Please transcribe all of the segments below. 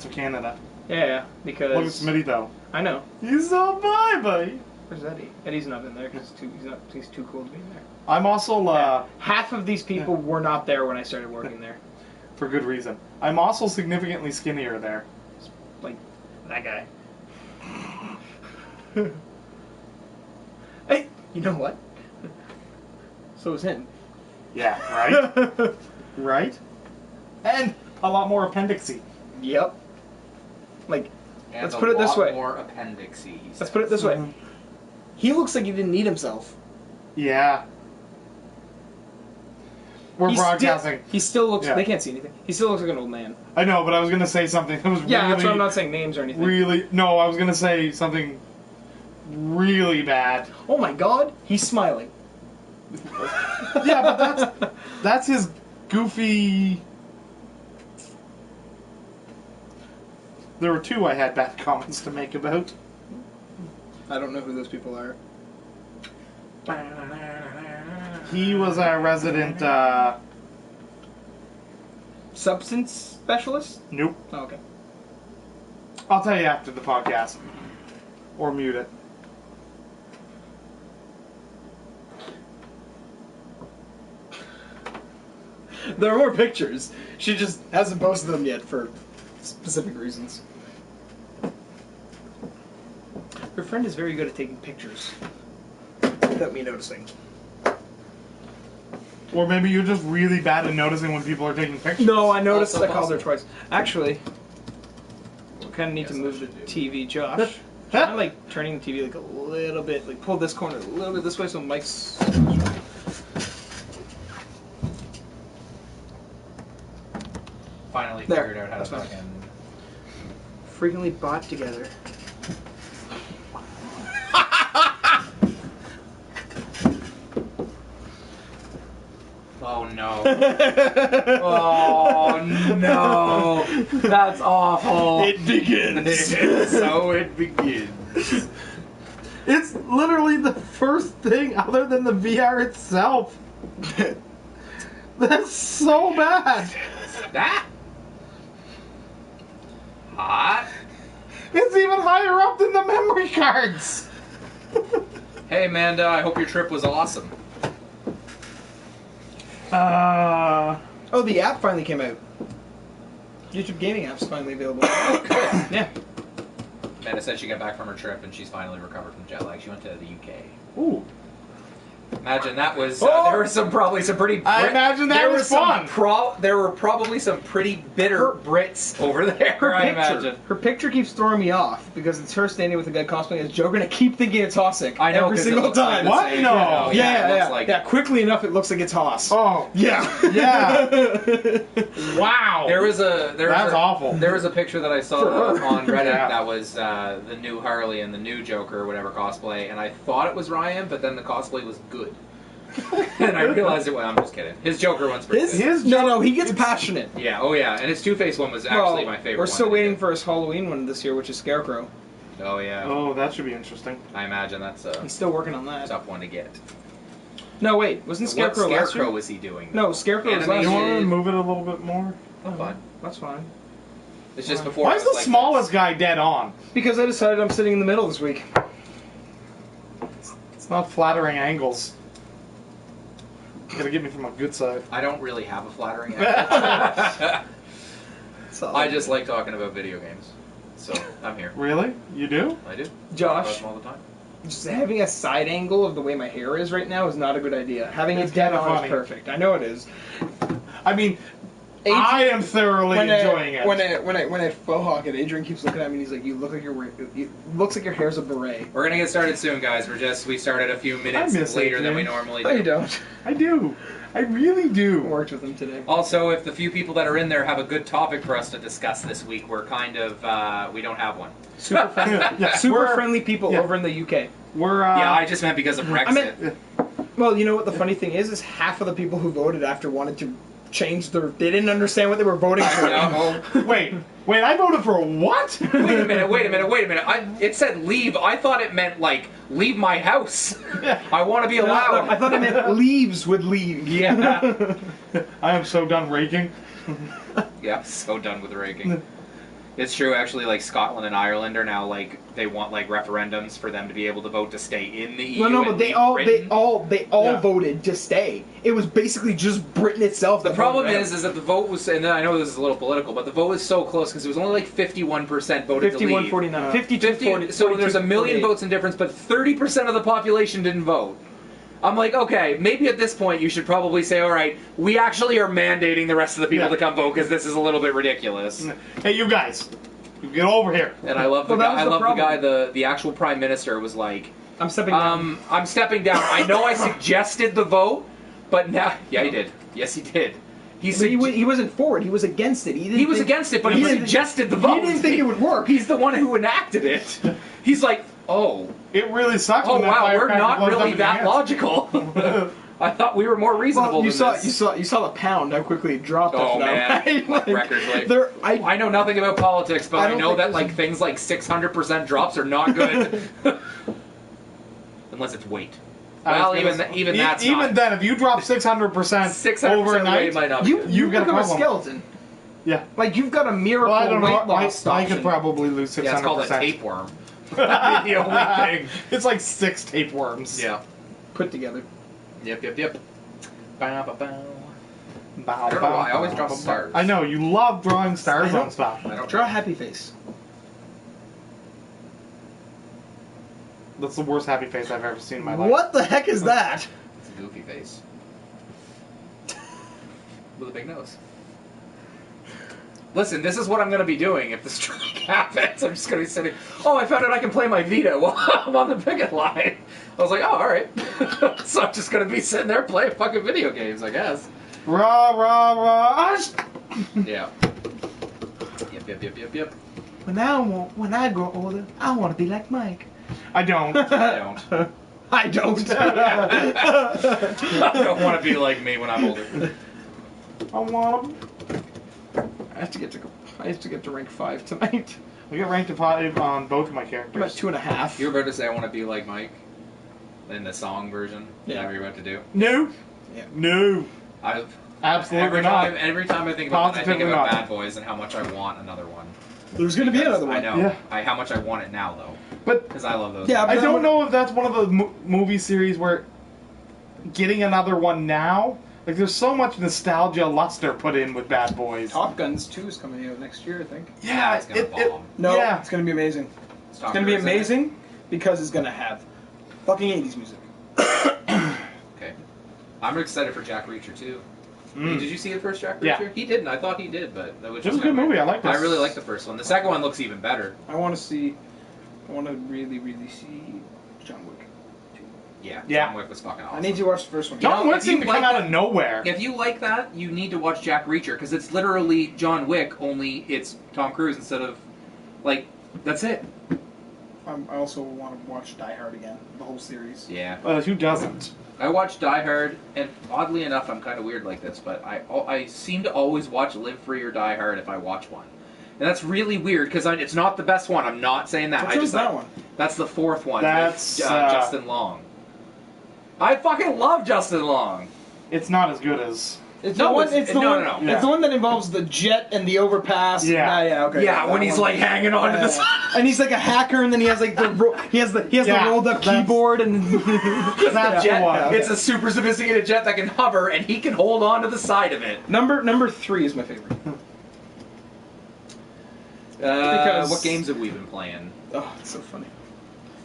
of Canada. Yeah, because... Look at Smitty, though. I know. He's so bye, buddy. Where's Eddie? Eddie's not in there because he's too cool to be in there. I'm also... Half of these people were not there when I started working there. For good reason. I'm also significantly skinnier there. Like, that guy. Hey, you know what? So is him. Yeah, right? Right? And a lot more appendixy. Yep. Like, And let's put it this way. more appendixy. Let's put it this way. He looks like he didn't need himself. Yeah. We're broadcasting. He still looks... Yeah. They can't see anything. He still looks like an old man. I know, but I was going to say something that was Yeah, that's why I'm not saying names or anything. No, I was going to say something really bad. Oh my god, he's smiling. Yeah, but that's his goofy... There were two I had bad comments to make about. I don't know who those people are. He was a resident, Substance specialist? Nope. Oh, okay. I'll tell you after the podcast. Or mute it. There are more pictures. She just hasn't posted them yet for specific reasons. Her friend is very good at taking pictures. Without me noticing. Or maybe you're just really bad at noticing when people are taking pictures. No, I noticed Also I called her possible. twice. Actually, we kind of need to Yes, I move the should TV, Josh. Kind of like turning the TV like a little bit, like pull this corner a little bit this way so Mike's... Finally There. figured out how to That's fine. fucking... Frequently bought together. Oh no. Oh no. That's awful. It begins! So it begins. It's literally the first thing other than the VR itself. That's so bad. That? Hot? It's even higher up than the memory cards. Hey Amanda, I hope your trip was awesome. Oh, the app finally came out. YouTube gaming app's finally available. Yeah. Amanda said she got back from her trip and she's finally recovered from jet lag. She went to the UK. Ooh. Imagine that was. Oh! There were probably some pretty. I imagine that there was some fun. There were probably some pretty bitter Brits over there. I imagine. Her picture keeps throwing me off because it's her standing with a guy cosplaying as Joker, and I keep thinking it's Hossick. I know every 'cause it single looks like time. the What? same. No. Yeah, Yeah, it looks yeah. like- Yeah, quickly enough it looks like it's Hoss. Oh. Yeah. Yeah. Wow. That's awful. There was a picture that I saw For her. on Reddit Yeah. that was the new Harley and the new Joker or whatever cosplay, and I thought it was Ryan, but then the cosplay was good. And I realized it. Well, I'm just kidding. His Joker one's pretty good. No, he gets passionate. Yeah, oh yeah, and his Two-Face one was actually my favorite We're one. still waiting for his Halloween one this year, which is Scarecrow. Oh yeah. Oh, that should be interesting. I imagine that's a He's still working on that. tough one to get. No, wait, wasn't Scarecrow What last Scarecrow year? was he doing? No, Scarecrow was last Animated. You year. want to move it a little bit more? Oh, fine. That's fine. It's just before. Why I is was the like smallest guy dead on? Because I decided I'm sitting in the middle this week. It's not flattering angles. You gotta get me from a good side. I don't really have a flattering angle. So, I just like talking about video games, so I'm here. Really? You do? I do. Josh. Talk about them all the time. just having a side angle of the way my hair is right now is not a good idea. Having It's it dead kinda on funny. is perfect. I know it is. I mean, I am thoroughly enjoying it. When I faux hawk it, Adrian keeps looking at me and he's like, "You look like it looks like your hair's a beret." We're gonna get started soon, guys. We started a few minutes miss later than we Adrian. normally No, do. you don't. I do. I really I do. worked with him today. Also, if the few people that are in there have a good topic for us to discuss this week, we're kind of we don't have one. Super friendly, Yeah, super we're- friendly people yeah. over in the UK. We're Yeah, I just meant because of Brexit. I meant- Well, you know what the funny thing is half of the people who voted after wanted to change their. They didn't understand what they were voting for. No. wait, I voted for what? Wait a minute. It said leave. I thought it meant, like, leave my house. I want to be allowed. No, I thought it meant leaves would leave. Yeah. I am so done raking. Yeah, so done with raking. It's true, actually, like, Scotland and Ireland are now, like, they want, like, referendums for them to be able to vote to stay in the EU. Well, no, but and they leave all Britain. yeah. voted to stay. It was basically just Britain itself. The problem is that the vote was, and I know this is a little political, but the vote was so close because it was only like 51% voted to leave. 51-49. 50, so there's a million votes in difference, but 30% of the population didn't vote. I'm like, okay, maybe at this point you should probably say, all right, we actually are mandating the rest of the people to come vote because this is a little bit ridiculous. Hey, you guys, get over here. And I love the guy. The actual prime minister was like, I'm stepping down. I'm stepping down. I know I suggested the vote, but now, yeah, he did. Yes, he did. He wasn't for it. He was against it. He was against it, but he suggested the vote. He didn't think it would work. He's the one who enacted it. He's like, oh. It really sucks. Oh, when wow, that we're not blows up really in that your hands. logical. I thought we were more reasonable you than this. You saw the pound, how quickly it dropped. Oh, man. Like, Records, like, I know nothing about politics, but I know that like things like 600% drops are not good. Unless it's weight. Well, even that's even not. then, if you drop 600% overnight, might not be you've got a become a problem. skeleton. Yeah. Like, you've got a miracle Well, I don't weight know. loss I option. could probably lose 600%. Yeah, it's called a tapeworm. That'd be the only thing. It's like 6 tapeworms. Yeah. Put together. Yep. Bow, bow, bow. Bow, I don't know why, I always draw stars. I know, you love drawing stars on stuff. I don't Draw a happy face. That's the worst happy face I've ever seen in my life. What the heck is that? It's a goofy face. With a big nose. Listen, this is what I'm going to be doing if the strike happens. I'm just going to be sitting... Oh, I found out I can play my Vita while I'm on the picket line. I was like, oh, alright. So I'm just going to be sitting there playing fucking video games, I guess. Rah, rah, rah. Yeah. Yep. When I grow older, I want to be like Mike. I don't. I don't. I don't. I don't want to be like me when I'm older. I want to... I have to get to rank 5 tonight. I get ranked 5 on both of my I'm at characters. 2.5. You were about to say I want to be like Mike? In the song version? Yeah. Is that what you're about to do? No. Yeah. No. I've... Absolutely not. Every time I think about it, I think Positively about not. Bad Boys and how much I want another one. There's going to be another one. I know. Yeah. How much I want it now, though. But Because I love those. Yeah, I don't know if that's one of the movie series where getting another one now, like there's so much nostalgia luster put in with Bad Boys. Top Guns 2 is coming out next year, I think. Yeah, it's gonna bomb. No, yeah. it's going to be amazing. It's It's going to be amazing because it's going to have fucking 80s music. Okay. I'm excited for Jack Reacher, too. Mm. Did you see the first Jack Yeah. Reacher? He didn't. I thought he did, but that was It just was a good movie. I like this. I really like the first one. The second one looks even better. I want to really, really see John Wick. Yeah. Yeah. John Wick was fucking awesome. I need to watch the first one. John know, Wick if you seemed to come like out of nowhere. If you like that, you need to watch Jack Reacher, because it's literally John Wick, only it's Tom Cruise instead of, like, that's it. I also want to watch Die Hard again, the whole series. Yeah. Who doesn't? I watched Die Hard, and oddly enough, I'm kind of weird like this, but I seem to always watch Live Free or Die Hard if I watch one. And that's really weird, because it's not the best one. I'm not saying that. Which one's that one? That's the fourth one. That's, with, Justin Long. I fucking love Justin Long. It's not as good as... It's No, the one. it's- It's the no, one. no, no. Yeah. It's the one that involves the jet and the overpass. Yeah. Yeah. Okay. Yeah, when that he's one. like hanging on to the side. And he's like a hacker, and then he has like the he has the Yeah, rolled up that's- keyboard, and That's jet. the one. Okay. It's a super sophisticated jet that can hover, and he can hold on to the side of it. number 3 is my favorite. Because what games have we been playing? Oh, it's so funny.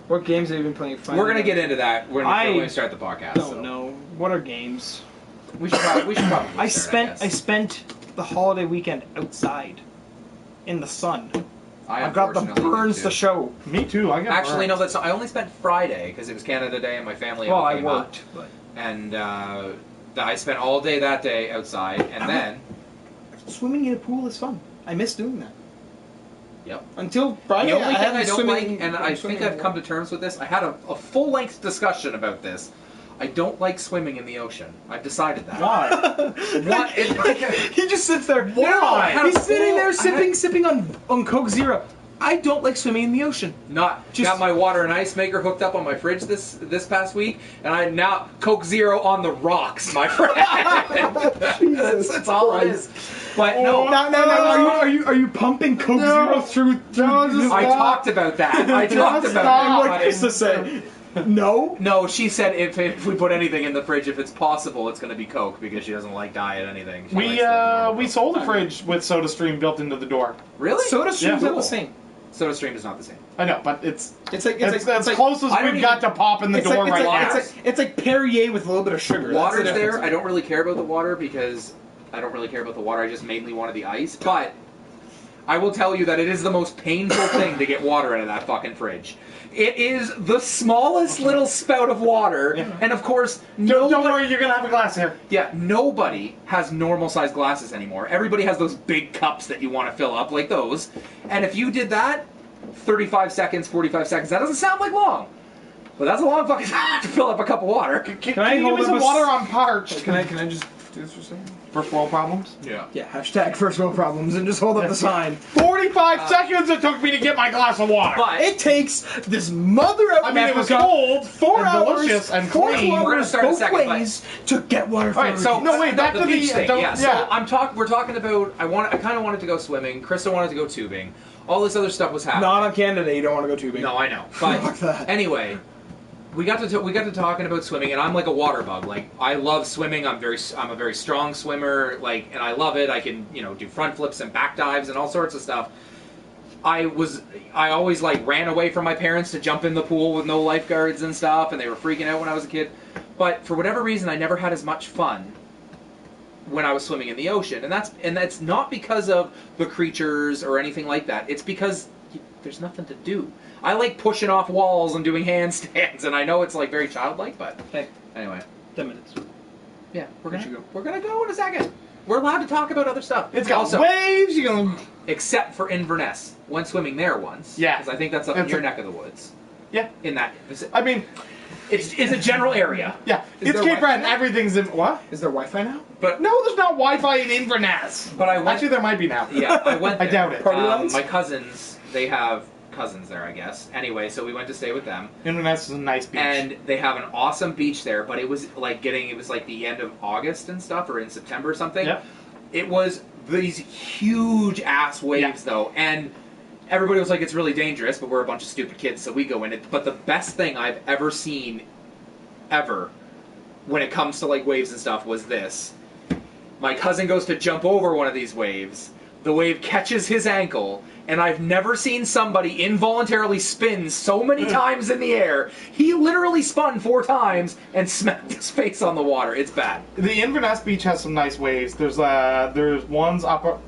What games have you been playing? We're gonna get into that when we start the podcast. Don't know. What are games? We should probably. I start, spent I spent the holiday weekend outside in the sun. I've got the unfortunately burns did to too. show. Me too. I got Actually, no. burned. That's I only spent Friday because it was Canada Day and my family. Well, all I came up. worked, but And I spent all day that day outside, and then swimming in a pool is fun. I miss doing that. Yep. Until Friday, The only I thing haven't I don't swimming, like, and I think swimming I've come to terms with this. I had a full-length discussion about this. I don't like swimming in the ocean. I've decided that. Why? What? He just sits there. Why? No, he's sitting there I sipping on Coke Zero. I don't like swimming in the oceon. Got my water and ice maker hooked up on my fridge this past week, and I now Coke Zero on the rocks, my friend. that's all it is. But No, are you pumping Coke Zero through? I talked about that. I talked about that. What Krista said. No. No, she said if we put anything in the fridge, if it's possible, it's going to be Coke because she doesn't like diet anything. She We sold a fridge with SodaStream built into the door. Really? SodaStream's not Cool. the same. SodaStream is not the same. I know, but it's like close as we've got to pop in the door right now. It's like Perrier with a little bit of sugar. Water's there. I don't really care about the water because I don't really care about the water. I just mainly wanted the ice. But I will tell you that it is the most painful thing to get water out of that fucking fridge. It is the smallest little spout of water, and of course, don't worry, you're gonna have a glass here. Yeah, nobody has normal-sized glasses anymore. Everybody has those big cups that you want to fill up, like those. And if you did that, 35 seconds, 45 seconds, that doesn't sound like long. But that's a long fucking time to fill up a cup of water. Can I give me some water on parched? Can I just do this for a second? First world problems? Yeah. Yeah, hashtag first world problems and just hold up the sign. 45 seconds it took me to get my glass of water. But It takes this mother of it was Africa cold, 4 and hours, delicious, and 4 clean. kilometers We're gonna start in a both second, ways to get water for All right, so No, wait, back the to the beach thing. don't- So yeah. we're talking about. I kind of wanted to go swimming. Krista wanted to go tubing. All this other stuff was happening. Not on Canada, you don't want to go tubing. No, I know. Fuck But that. anyway, we got to talking about swimming, and I'm like a water bug. Like I love swimming. I'm a very strong swimmer. Like, and I love it. I can do front flips and back dives and all sorts of stuff. I always like ran away from my parents to jump in the pool with no lifeguards and stuff, and they were freaking out when I was a kid. But for whatever reason, I never had as much fun when I was swimming in the ocean, and that's not because of the creatures or anything like that. It's because there's nothing to do. I like pushing off walls and doing handstands, and I know it's like very childlike, but Hey, anyway, 10 minutes. yeah, we're gonna go in a second. We're allowed to talk about other stuff. It's got also waves, you can... except for Inverness. Went swimming there once. Yeah. because I think that's up in your neck of the woods. Yeah. In that, I mean, it's a general area. yeah, Is it's there Cape Breton, Wi-Fi? everything's in... What? Is there Wi-Fi now? But No, there's not Wi-Fi in Inverness. But I went. Actually, there might be now. Yeah, I went. I There. doubt it. Party lines? My cousins, they have cousins there, I guess. Anyway, so we went to stay with them. Inverness is a nice beach. And they have an awesome beach there, but it was like the end of August and stuff, or in September or something. Yep. It was these huge ass waves though, and everybody was like, it's really dangerous, but we're a bunch of stupid kids, so we go in it. But the best thing I've ever seen, ever, when it comes to like waves and stuff, was this. My cousin goes to jump over one of these waves. The wave catches his ankle, and I've never seen somebody involuntarily spin so many times in the air. He literally spun 4 times and smacked his face on the water. It's bad. The Inverness beach has some nice waves. There's ones up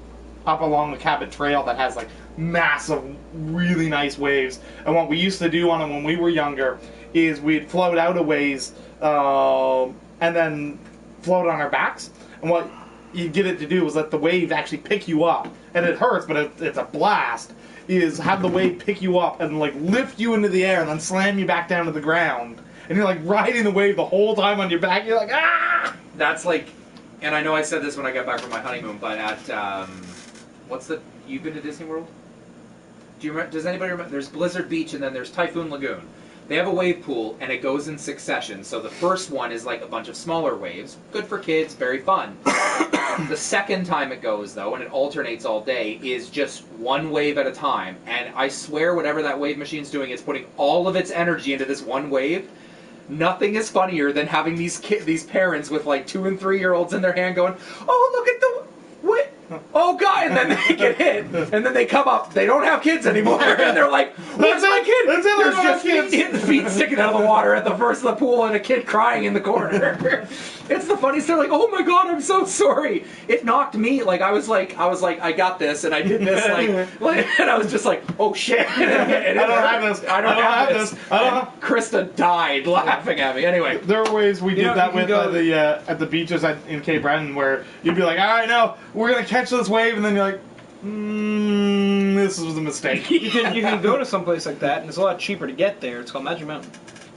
along the Cabot Trail that has like massive, really nice waves. And what we used to do on them when we were younger is we'd float out a ways and then float on our backs. And what you get it to do is let the wave actually pick you up, and it hurts, but it's a blast. Is have the wave pick you up and like lift you into the air and then slam you back down to the ground, and you're like riding the wave the whole time on your back. You're like ah. That's like, and I know I said this when I got back from my honeymoon, but at you've been to Disney World? Do you remember? Does anybody remember? There's Blizzard Beach and then there's Typhoon Lagoon. They have a wave pool and it goes in succession. So the first one is like a bunch of smaller waves, good for kids, very fun. The second time it goes though, and it alternates all day, is just one wave at a time. And I swear, whatever that wave machine's doing, it's putting all of its energy into this one wave. Nothing is funnier than having these parents with like 2 and 3 year olds in their hand going, "Oh, look at the what? Oh God!" And then they get hit, and then they come up. They don't have kids anymore, and they're like, "Where's my kid?" That's it, There's I don't just have feet sticking out of the water at the first of the pool, and a kid crying in the corner. It's the funniest. They're like, "Oh my God, I'm so sorry." It knocked me. Like I was like, I got this, and I did this, like and I was just like, "Oh shit!" I don't have this. I don't have this. I don't And Krista died laughing at me. Anyway, There are ways we did know, that you with can at the beaches in Cape Breton where you'd be like, all right, now we're gonna catch this wave, and then you're like, this was a mistake. You can go to some place like that, and it's a lot cheaper to get there. It's called Magic Mountain.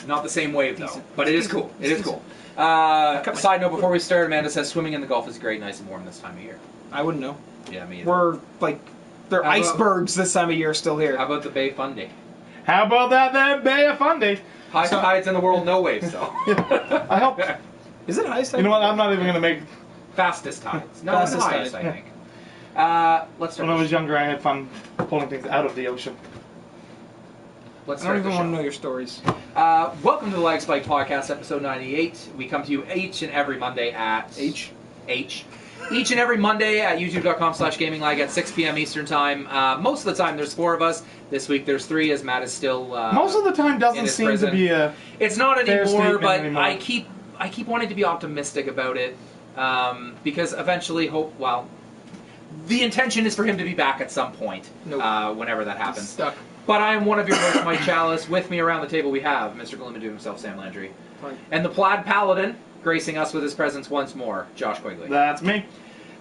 not the same wave though, Decent. but it is cool. It is cool. Side note: before we start, Amanda says swimming in the Gulf is great, nice and warm this time of year. I wouldn't know. Yeah, me either. We're like, they're How about- icebergs this time of year still here. How about the Bay Fundy? How about that Bay of Fundy? High tides in the world, no waves though. I hope. Is it highest? You know what? I'm not even gonna make. Fastest tides. No, Fastest it's highest, tide. I think. Let's start. When I was younger, I had fun pulling things out of the ocean. Let's I don't start even the want to show. know your stories. Welcome to the LAGSpike Podcast, episode 98. We come to you each and every Monday at... Each and every Monday at youtube.com/gaminglag at 6 p.m. Eastern Time. Most of the time there's 4 of us. This week there's 3 as Matt is still Most of the time in doesn't his seem prison. to be a... It's not fair anymore, statement but anymore. I keep wanting to be optimistic about it because eventually the intention is for him to be back at some point, whenever that happens. Stuck. But I am one of your hosts, Mike Chalice. With me around the table we have Mr. Glimmadoo himself, Sam Landry. Fine. And the Plaid Paladin, gracing us with his presence once more, Josh Quigley. That's me.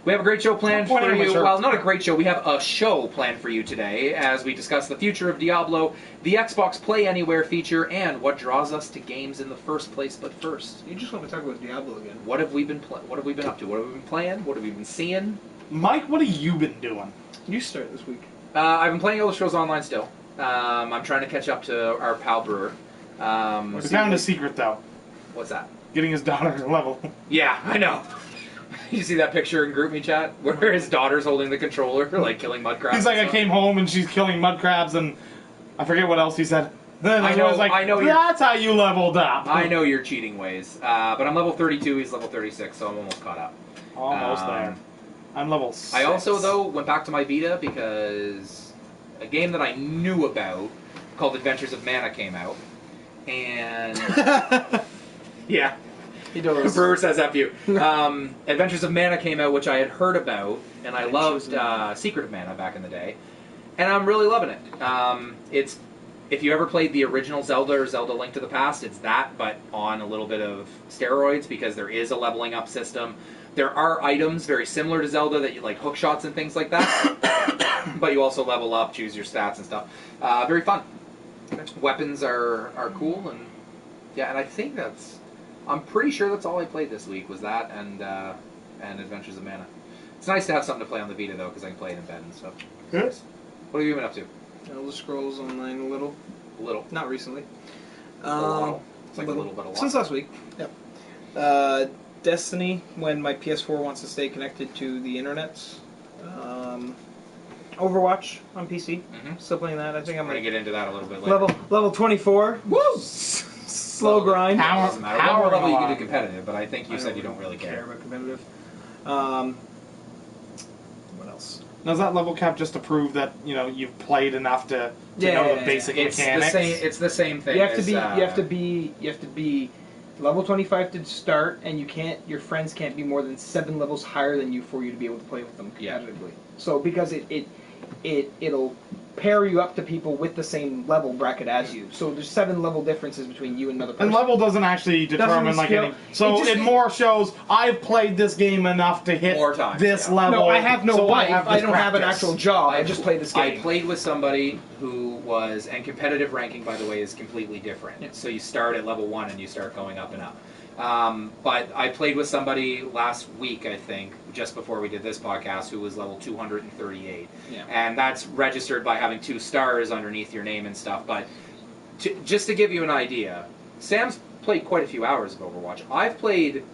We have a great show planned Don't point for at my you. shirt. Well, not a great show. We have a show planned for you today as we discuss the future of Diablo, the Xbox Play Anywhere feature, and what draws us to games in the first place. But first, You just want to talk about Diablo again. what have we been up to? What have we been playing? What have we been seeing? Mike, what have you been doing? You start this week. I've been playing Elder Scrolls Online still. I'm trying to catch up to our pal Brewer. We found a secret, though. What's that? Getting his daughter to level. Yeah, I know. You see that picture in GroupMe chat where his daughter's holding the controller, like killing mud crabs? He's like, and I stuff? came home and she's killing mud crabs and I forget what else he said. Then I know- was like, I know you're- that's how you leveled up. I know your cheating ways, but I'm level 32. He's level 36, so I'm almost caught up. Almost there. I'm level 6. I also, though, went back to my Vita because a game that I knew about called Adventures of Mana came out, and yeah, He does. Brewer says F you. Adventures of Mana came out, which I had heard about, and I loved Secret of Mana back in the day, and I'm really loving it. It's if you ever played the original Zelda or Zelda Link to the Past, it's that, but on a little bit of steroids because there is a leveling up system. There are items very similar to Zelda that you like hook shots and things like that, but you also level up, choose your stats and stuff. Very fun. Weapons are cool, and yeah, and I think I'm pretty sure that's all I played this week was that and Adventures of Mana. It's nice to have something to play on the Vita though, because I can play it in bed and stuff. Good. What have you been up to? Elder Scrolls Online a little. A little. Not recently. A lot. It's like a little bit a lot. Since last week. Yep. Destiny, when my PS4 wants to stay connected to the internet. Overwatch on PC. Mhm. Still playing that. I think I'm We're gonna get into that a little bit later. level 24. Woo! Slow grind. Power- Doesn't matter. What more level you can do along. competitive, but I think you I said you don't really care. about competitive. What else? Now, is that level cap just to prove that, you've played enough to Yeah, know yeah, the yeah. basic It's mechanics? It's the same thing. You have to as, be. You have to be level 25 to start, and you can't. Your friends can't be more than 7 levels higher than you for you to be able to play with them Yeah. competitively. So because it'll pair you up to people with the same level bracket as you. So there's 7 level differences between you and another person. And level doesn't actually determine skill. any. So It just- it more shows I've played this game enough to hit More times, this yeah. level. No, I have no so life. I this don't have an practice. actual job. I just play this game. I played with somebody who was, and competitive ranking, by the way, is completely different. Yeah. So you start at level 1 and you start going up and up. But I played with somebody last week, I think, just before we did this podcast, who was level 238. Yeah. And that's registered by having 2 stars underneath your name and stuff. But just to give you an idea, Sam's played quite a few hours of Overwatch. I've played,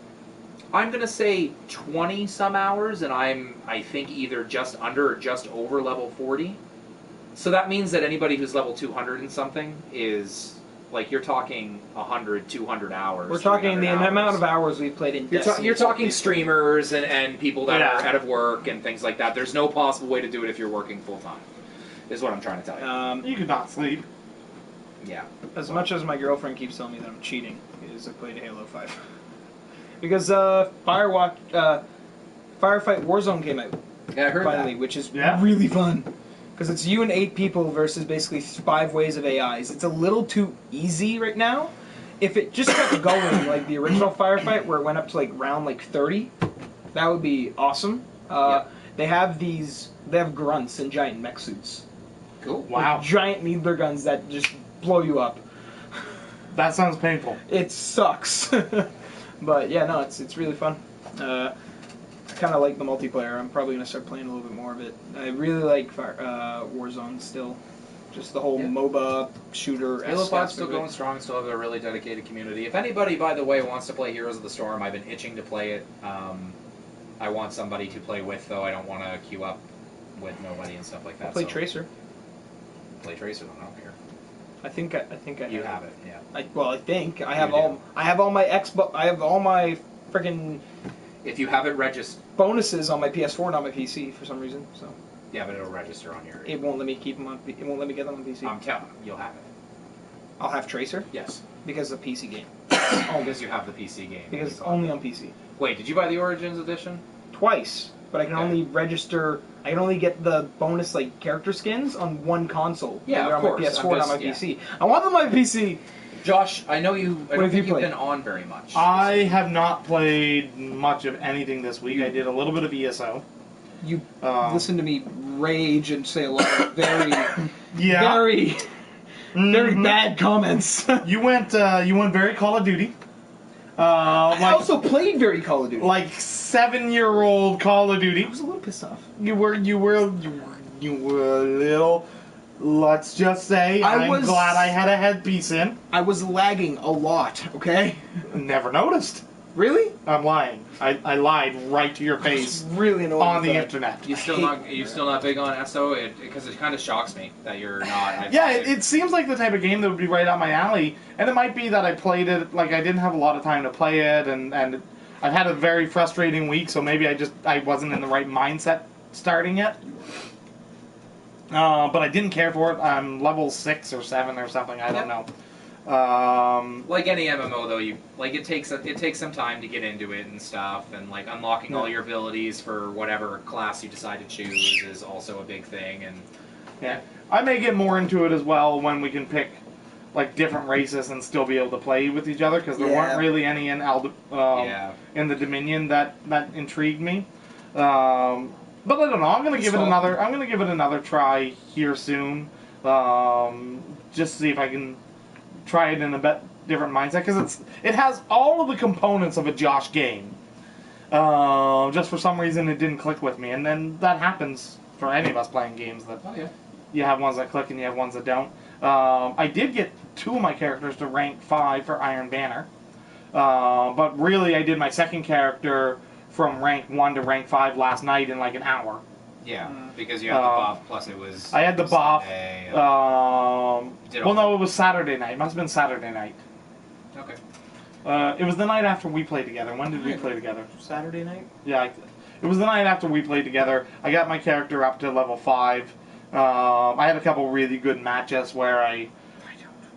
I'm going to say 20-some hours, and I think, either just under or just over level 40. So that means that anybody who's level 200 and something is... Like, you're talking 100, 200 hours. We're talking 300 the hours. amount of hours we've played in Destiny. You're talking streamers and people that Yeah. are out of work and things like that. There's no possible way to do it if you're working full-time, is what I'm trying to tell you. You could not sleep. Yeah. As much as my girlfriend keeps telling me that I'm cheating, is I played Halo 5. Because Firefight Warzone came out Yeah, I heard finally, that. which is Yeah. really fun. Because it's you and 8 people versus basically 5 waves of AIs. It's a little too easy right now. If it just kept going like the original Firefight, where it went up to like round 30, that would be awesome. Yeah. They have grunts and giant mech suits. Cool. Wow. With giant needler guns that just blow you up. That sounds painful. It sucks. But yeah, no, it's really fun. I kind of like the multiplayer. I'm probably going to start playing a little bit more of it. I really like Warzone still. Just the whole MOBA shooter. Halo 5's still going strong, still have a really dedicated community. If anybody, by the way, wants to play Heroes of the Storm, I've been itching to play it. I want somebody to play with, though. I don't want to queue up with nobody and stuff like that. I'll play so Tracer. Play Tracer, then I don't care. I think I You have it, yeah. I think I have You all. do. I have all my Xbox. I have all my freaking If you have it registered, bonuses on my PS4, not my PC, for some reason. So yeah, but it'll register on your. it won't let me keep them on. It won't let me get them on PC. I'm telling you'll have it. I'll have Tracer Yes, because it's a PC game. because you have the PC game. Because it's only on PC. Wait, did you buy the Origins edition? Twice, but I can Okay. only register. I can only get the bonus like character skins on one console. Yeah, They're of on course. my PS4, not my Yeah. PC. I want them on my PC. Josh, I know you. I What don't have you think you've played? been on very much. I have not played much of anything this week. I did a little bit of ESO. You Um, listen to me rage and say a lot of very, Yeah. very Mhm. bad comments. You went very Call of Duty. I Like also played very Call of Duty. like 7-year-old Call of Duty. I was a little pissed off. You were a little. Let's just say I'm was- glad I had a headpiece in. I was lagging a lot. Okay. Never noticed. Really? I'm lying. I lied right to your face Really annoying. on the with that. internet. You still not big on SO? Because it kind of shocks me that you're not. Yeah, it seems like the type of game that would be right up my alley, and it might be that I played it, like I didn't have a lot of time to play it, and I've had a very frustrating week, so maybe I wasn't in the right mindset starting it. But I didn't care for it. I'm level 6 or 7 or something, I don't know. Like any MMO though, it takes some time to get into it and stuff, and like unlocking all your abilities for whatever class you decide to choose is also a big thing. And Yeah, I may get more into it as well when we can pick like different races and still be able to play with each other, because there weren't really any in in the Dominion that intrigued me. But I don't know. I'm gonna give it another try here soon. Just see if I can try it in a bit different mindset, because it has all of the components of a Josh game. Just for some reason it didn't click with me, and then that happens for any of us playing games. That you have ones that click and you have ones that don't. I did get 2 of my characters to rank 5 for Iron Banner, but really I did my second character from rank 1 to rank 5 last night in like an hour. yeah, because you had the buff. Plus, it was. I had the buff. Sunday, Well, no, it was Saturday night. It must have been Saturday night. Okay. It was the night after we played together. When did we play together? Saturday night. Yeah, it was the night after we played together. I got my character up to level 5. I had a couple really good matches where I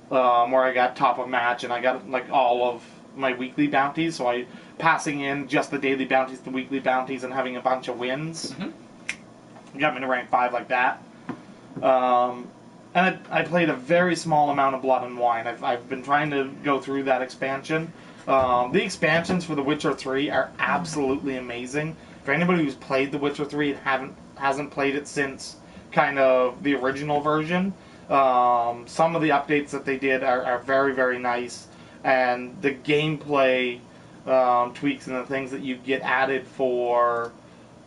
got top of match, and I got like all of my weekly bounties. So I passing in just the daily bounties, the weekly bounties, and having a bunch of wins. Got me to rank 5 like that. And I played a very small amount of Blood and Wine. I've been trying to go through that expansion. The expansions for The Witcher 3 are absolutely amazing. For anybody who's played The Witcher 3 and hasn't played it since kind of the original version, some of the updates that they did are very, very nice. And the gameplay tweaks and the things that you get added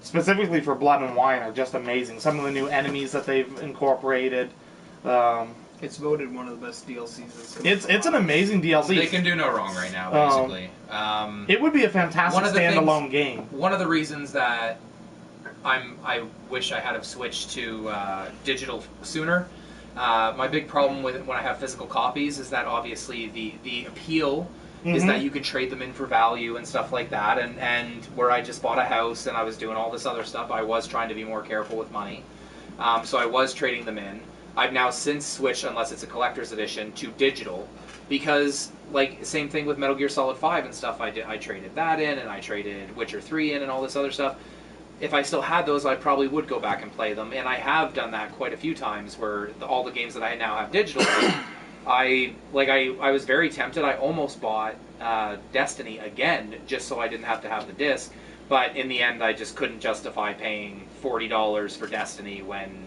specifically for Blood and Wine are just amazing. Some of the new enemies that they've incorporated. It's voted one of the best DLCs. It's an amazing DLC. They can do no wrong right now, basically. It would be a fantastic standalone game. One of the reasons that I wish I had have switched to digital sooner. My big problem with it when I have physical copies is that obviously the appeal is that you can trade them in for value and stuff like that. And where I just bought a house and I was doing all this other stuff, I was trying to be more careful with money. So I was trading them in. I've now since switched, unless it's a collector's edition, to digital, because like same thing with Metal Gear Solid 5 and stuff. I traded that in, and I traded Witcher 3 in, and all this other stuff. If I still had those, I probably would go back and play them, and I have done that quite a few times. Where all the games that I now have digitally, I was very tempted. I almost bought Destiny again just so I didn't have to have the disc, but in the end, I just couldn't justify paying $40 for Destiny when.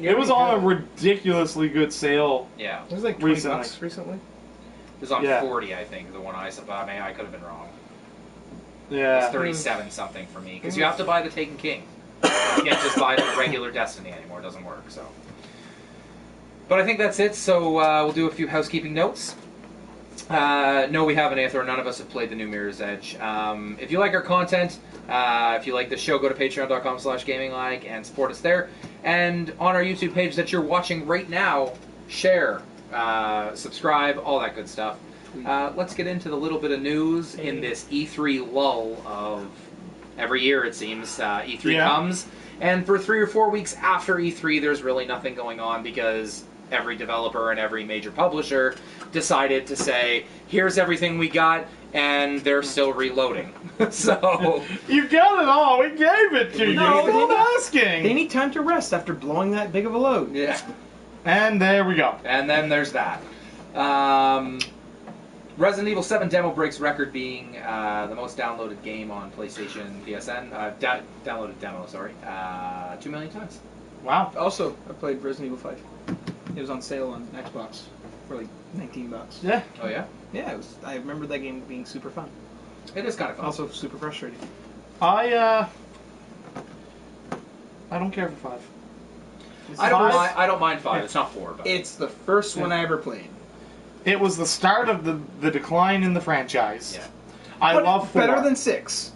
It was on a ridiculously good sale. Yeah. It was like $20 recently. It was on 40, I think, the one I saw. I mean, I could have been wrong. Yeah. It's 37 something for me, because you have to buy the Taken King. You can't just buy the regular Destiny anymore. It doesn't work, so. But I think that's it, so we'll do a few housekeeping notes. No, we haven't, Aether. None of us have played the new Mirror's Edge. If you like our content, if you like the show, go to patreon.com/gaminglike and support us there. And on our YouTube page that you're watching right now, share, subscribe, all that good stuff. Let's get into the little bit of news in this E3 lull of every year, it seems. E3 comes, and for 3 or 4 weeks after E3, there's really nothing going on because every developer and every major publisher decided to say, here's everything we got, and they're still reloading. So You got it all. We gave it to you. No, Stop they asking. They need time to rest after blowing that big of a load. yeah. And there we go. And then there's that. Resident Evil 7 demo breaks record being the most downloaded game on PlayStation PSN. Downloaded demo, sorry. 2 million times. Wow. Also, I played Resident Evil 5. It was on sale on Xbox for like $19. Yeah. Oh, yeah? Yeah, it was. I remember that game being super fun. It is kind of fun. Also super frustrating. I don't care for 5. I don't mind 5. It's not 4, but It's the first one I ever played. It was the start of the decline in the franchise. Yeah. I But love 4. better than 6.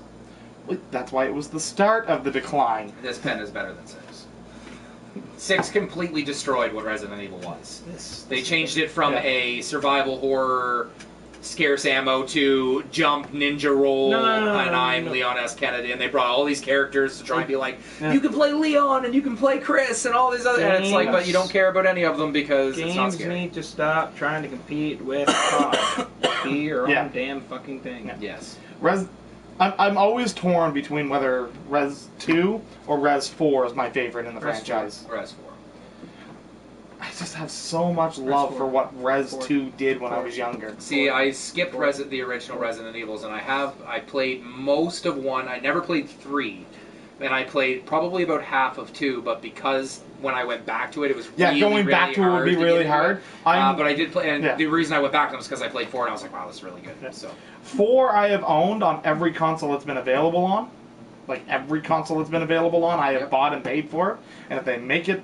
That's why it was the start of the decline. this pen is better than 6. 6 completely destroyed what Resident Evil was. They changed it from a survival horror scarce ammo to jump ninja roll and I'm Leon S. Kennedy, and they brought all these characters to try and be like, you can play Leon and you can play Chris and all these other, and it's like, but you don't care about any of them because it's not Games scary. need to stop trying to compete with COD. Be your Yeah. own damn fucking thing. Yes. I'm always torn between whether Res 2 or Res 4 is my favorite in the franchise. Res 4. I just have so much love 4. for what Res 4. 2 did when I was younger. See, I skipped the original Resident Evils, and I played most of 1. I never played 3, and I played probably about half of 2. But because when I went back to it, it was really, going back really to it would hard be to really get hard. into it. But I did play, and Yeah. the reason I went back to them was because I played 4, and I was like, wow, this is really good. Yeah. So 4 I have owned on every console it's been available on. Like every console it's been available on, I have bought and paid for it. And if they make it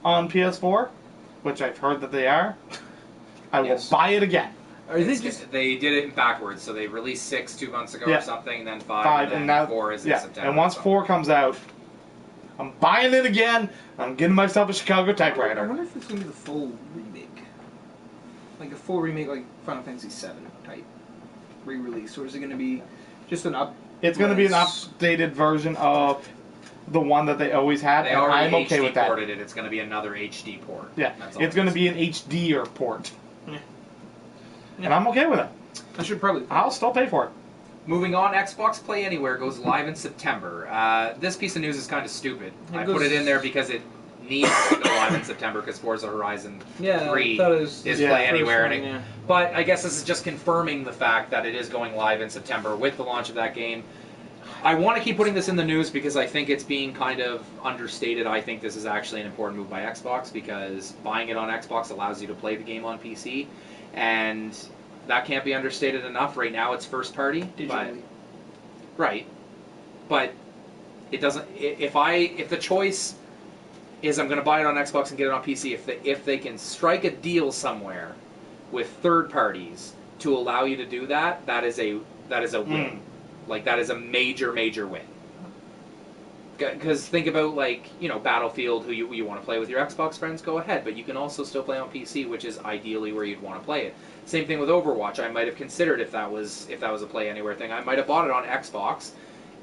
on PS4, which I've heard that they are, I will buy it again. Are they just they did it backwards, so they released 6 2 months ago or something, and then 5 5 and and then now 4 is in September. And once 4 comes out, I'm buying it again. I'm getting myself a Chicago I typewriter. wonder if it's going to be the full remake. Like a full remake, like Final Fantasy VII type re-release, or is it going to be just an up? It's going to be an updated version of the one that they always had, They and already I'm okay HD with that. ported it. It's going to be another HD port. Yeah, That's all it's it going to is. be an HD port, Yeah. and I'm okay with it. I should probably. I'll still pay for it. Moving on, Xbox Play Anywhere goes live in September. This piece of news is kind of stupid. I put it in there because it needs to go live in September because Forza Horizon 3 I thought it was is Yeah, Play first Anywhere. one, yeah. But I guess this is just confirming the fact that it is going live in September with the launch of that game. I want to keep putting this in the news because I think it's being kind of understated. I think this is actually an important move by Xbox because buying it on Xbox allows you to play the game on PC, and that can't be understated enough. Right now it's first party. Digitally. Right. But it doesn't. If the choice is I'm going to buy it on Xbox and get it on PC, if they can strike a deal somewhere with third parties to allow you to do that, that is a win. Like that is a major win. Because think about Battlefield, who you want to play with your Xbox friends, go ahead, but you can also still play on PC, which is ideally where you'd want to play it. Same thing with Overwatch. I might have considered if that was a Play Anywhere thing. I might have bought it on Xbox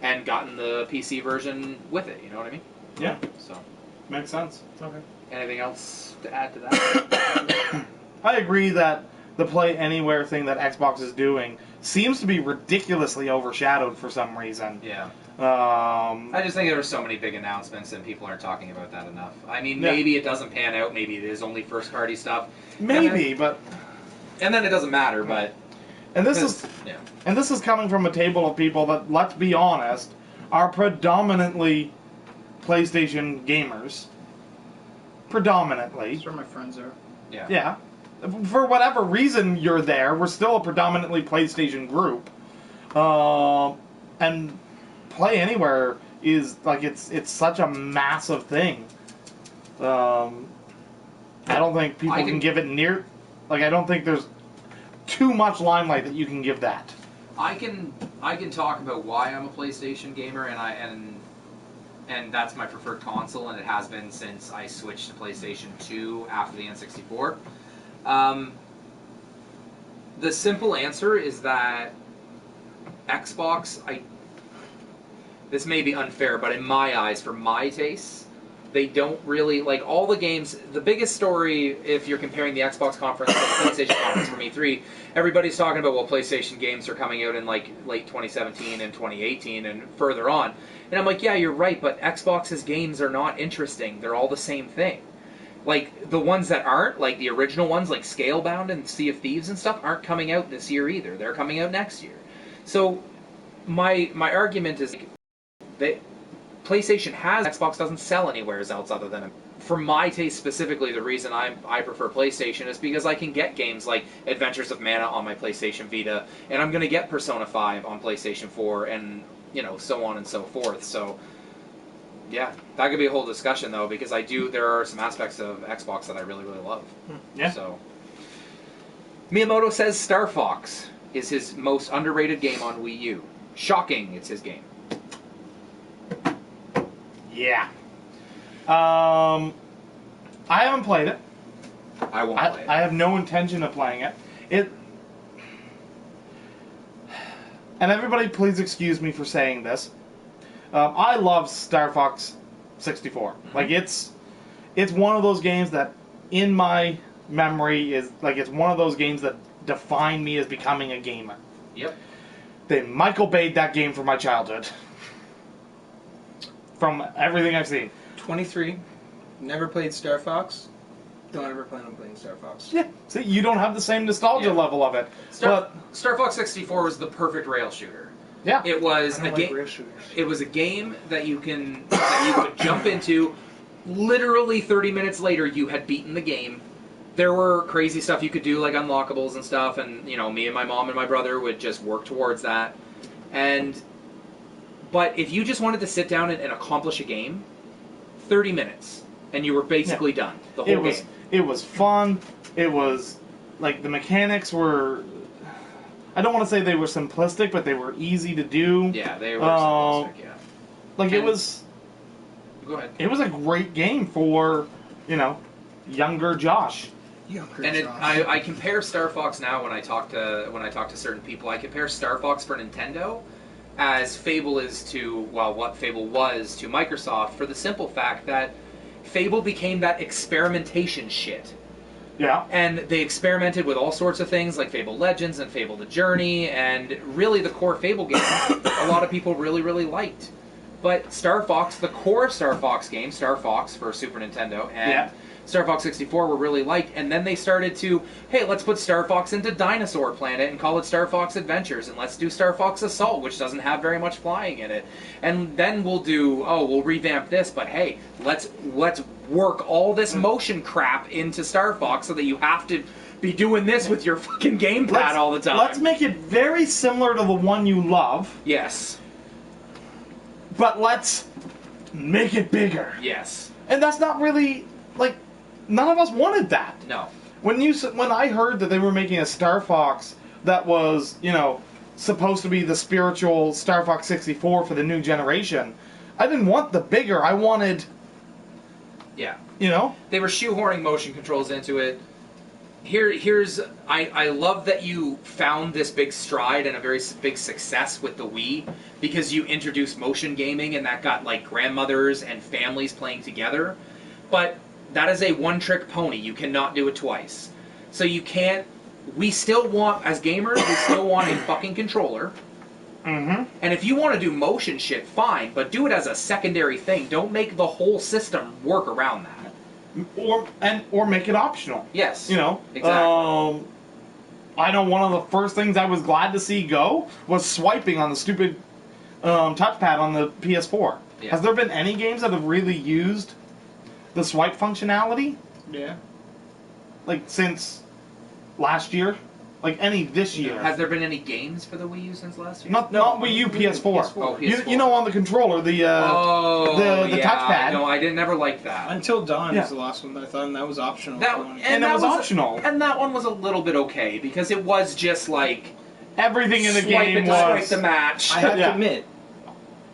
and gotten the PC version with it. You know what I mean? Yeah, So, makes sense. Okay. anything else to add to that? I agree that the Play Anywhere thing that Xbox is doing seems to be ridiculously overshadowed for some reason. Yeah. I I just think there were so many big announcements and people aren't talking about that enough. I mean, maybe it doesn't pan out. Maybe it is only first-party stuff. maybe, but And then it doesn't matter, but... and this is coming from a table of people that, let's be honest, are predominantly PlayStation gamers. Predominantly. That's where my friends are. Yeah. Yeah. For whatever reason you're there, we're still a predominantly PlayStation group. And Play Anywhere is like it's such a massive thing. I don't think people can give it near. Like I don't think there's too much limelight that you can give that. I can talk about why I'm a PlayStation gamer, and and that's my preferred console, and it has been since I switched to PlayStation 2 after the N64. The simple answer is that Xbox, this may be unfair, but in my eyes, for my tastes, they don't really, like, all the games, the biggest story, if you're comparing the Xbox conference to the PlayStation conference from E3, everybody's talking about, well, PlayStation games are coming out in, like, late 2017 and 2018 and further on. And I'm like, yeah, you're right, but Xbox's games are not interesting. They're all the same thing. Like, the ones that aren't, like the original ones, like Scalebound and Sea of Thieves and stuff, aren't coming out this year either. They're coming out next year. So, my argument is that PlayStation has, Xbox doesn't sell anywhere else other than, for my taste specifically, the reason I prefer PlayStation is because I can get games like Adventures of Mana on my PlayStation Vita, and I'm going to get Persona 5 on PlayStation 4, and, so on and so forth. So, yeah, that could be a whole discussion, though, because there are some aspects of Xbox that I really, really love. Yeah. So, Miyamoto says Star Fox is his most underrated game on Wii U. Shocking, it's his game. Yeah. I haven't played it. I won't play it. I have no intention of playing it. And everybody, please excuse me for saying this. I love Star Fox 64. Mm-hmm. Like, it's one of those games that, in my memory, is like, it's one of those games that define me as becoming a gamer. Yep. They Michael Bay'd that game for my childhood. From everything I've seen. 23. Never played Star Fox. Don't ever plan on playing Star Fox. Yeah. See, you don't have the same nostalgia level of it. Star Fox 64 was the perfect rail shooter. Yeah. It was a game. It was a game that you could jump into. Literally 30 minutes later, you had beaten the game. There were crazy stuff you could do, like unlockables and stuff, and me and my mom and my brother would just work towards that. But if you just wanted to sit down and accomplish a game, 30 minutes, and you were basically done. The whole game. It was fun. It was, like, the mechanics were... I don't want to say they were simplistic, but they were easy to do. Yeah, they were simplistic, yeah. Like, it was... Go ahead. It was a great game for, younger Josh. I compare Star Fox now when I talk to certain people. I compare Star Fox for Nintendo as Fable is to, what Fable was to Microsoft, for the simple fact that Fable became that experimentation shit. Yeah. And they experimented with all sorts of things like Fable Legends and Fable The Journey, and really the core Fable game, a lot of people really, really liked. But Star Fox, the core Star Fox game, Star Fox for Super Nintendo, and Star Fox 64 were really liked, and then they started to, hey, let's put Star Fox into Dinosaur Planet and call it Star Fox Adventures, and let's do Star Fox Assault, which doesn't have very much flying in it. And then we'll revamp this, but hey, let's work all this motion crap into Star Fox so that you have to be doing this with your fucking gamepad all the time. Let's make it very similar to the one you love. Yes. But let's make it bigger. Yes. And that's not really, like, none of us wanted that. No. When I heard that they were making a Star Fox that was, supposed to be the spiritual Star Fox 64 for the new generation, I didn't want the bigger. I wanted... Yeah. They were shoehorning motion controls into it. I love that you found this big stride and a very big success with the Wii, because you introduced motion gaming and that got, like, grandmothers and families playing together. But that is a one-trick pony. You cannot do it twice. So you can't... We still want, as gamers, we still want a fucking controller. Mm-hmm. And if you want to do motion shit, fine, but do it as a secondary thing. Don't make the whole system work around that. Or make it optional. Yes. Exactly. I know one of the first things I was glad to see go was swiping on the stupid touchpad on the PS4. Yeah. Has there been any games that have really used the swipe functionality? Yeah. Like, since last year? Like, any this year? Has there been any games for the Wii U since last year? Not Wii U, PS4. Oh, PS4. You know, on the controller, the touchpad. No, I didn't never like that. Until Dawn was the last one that I thought, and that was optional. That was optional. And that one was a little bit okay, because it was just like... Everything in the game was... Swipe the match. I have to admit,